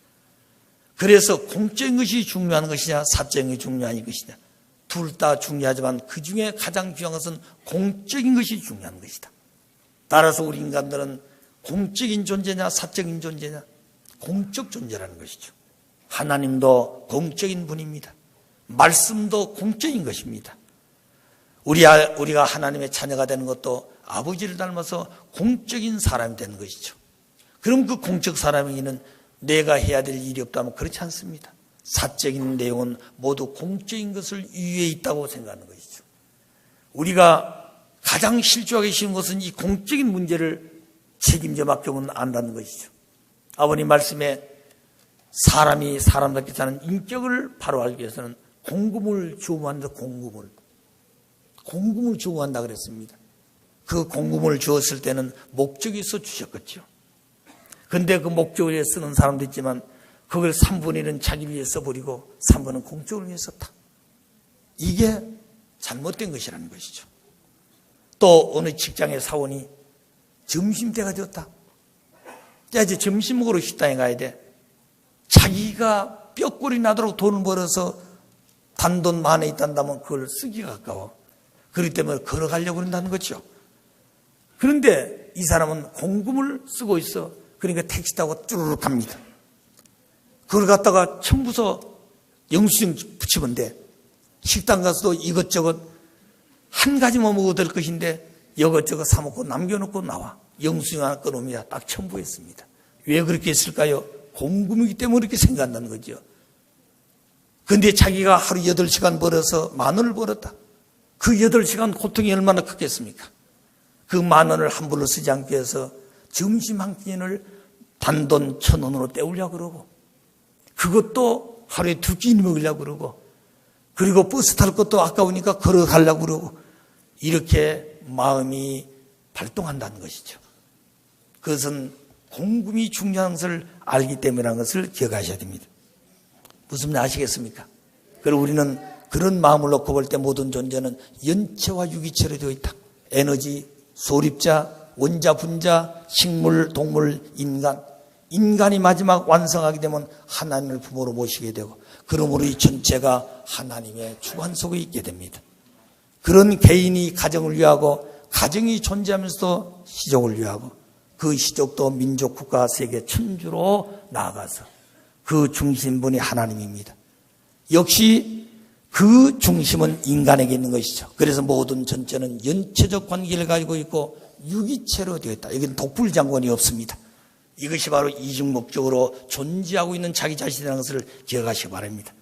그래서 공적인 것이 중요한 것이냐 사적인 것이 중요한 것이냐, 둘 다 중요하지만 그 중에 가장 중요한 것은 공적인 것이 중요한 것이다. 따라서 우리 인간들은 공적인 존재냐 사적인 존재냐, 공적 존재라는 것이죠. 하나님도 공적인 분입니다. 말씀도 공적인 것입니다. 우리가 하나님의 자녀가 되는 것도 아버지를 닮아서 공적인 사람이 되는 것이죠. 그럼 그 공적 사람에게는 내가 해야 될 일이 없다면 그렇지 않습니다. 사적인 내용은 모두 공적인 것을 위에 있다고 생각하는 것이죠. 우리가 가장 실족하기 쉬운 것은 이 공적인 문제를 책임져 맡겨면 안다는 것이죠. 아버님 말씀에 사람이 사람답게 사는 인격을 바로 알기 위해서는 공금을 주고한다. 공금을 주고한다 그랬습니다. 그 공금을 주었을 때는 목적이 있어 주셨겠죠. 그런데 그 목적을 위해 쓰는 사람도 있지만 그걸 3분의 1은 자기 위해 써버리고 3분은 공적을 위해 썼다. 이게 잘못된 것이라는 것이죠. 또 어느 직장의 사원이 점심때가 되었다. 이제 점심 먹으러 식당에 가야 돼. 자기가 뼈골이 나도록 돈을 벌어서 단돈 만에 있단다면 그걸 쓰기가 가까워. 그렇기 때문에 걸어가려고 한다는 거죠. 그런데 이 사람은 공금을 쓰고 있어. 그러니까 택시 타고 쭈르륵 갑니다. 그걸 갖다가 처음부터 영수증 붙이면 돼. 식당 가서도 이것저것 한 가지만 먹어도 될 것인데 이것저것 사먹고 남겨놓고 나와. 영수증 하나 꺼놓으면 딱 첨부했습니다. 왜 그렇게 했을까요? 공금이기 때문에 그렇게 생각한다는 거죠. 그런데 자기가 하루 8시간 벌어서 10,000원을 벌었다. 그 8시간 고통이 얼마나 크겠습니까? 그 10,000원을 함부로 쓰지 않기 위해서 점심 한 끼를 단돈 1,000원으로 때우려고 그러고, 그것도 하루에 2끼 먹으려고 그러고, 그리고 버스 탈 것도 아까우니까 걸어가려고 그러고, 이렇게 마음이 발동한다는 것이죠. 그것은 공금이 중요한 것을 알기 때문이라는 것을 기억하셔야 됩니다. 무슨 말 아시겠습니까? 그리고 우리는 그런 마음을 놓고 볼 때 모든 존재는 연체와 유기체로 되어 있다. 에너지, 소립자, 원자, 분자, 식물, 동물, 인간. 인간이 마지막 완성하게 되면 하나님을 부모로 모시게 되고, 그러므로 이 전체가 하나님의 주관 속에 있게 됩니다. 그런 개인이 가정을 위하고, 가정이 존재하면서도 시족을 위하고, 그 시족도 민족, 국가, 세계, 천주로 나아가서 그 중심분이 하나님입니다. 역시 그 중심은 인간에게 있는 것이죠. 그래서 모든 전체는 연체적 관계를 가지고 있고 유기체로 되어 있다. 여기는 독불장군이 없습니다. 이것이 바로 이중 목적으로 존재하고 있는 자기 자신이라는 것을 기억하시기 바랍니다.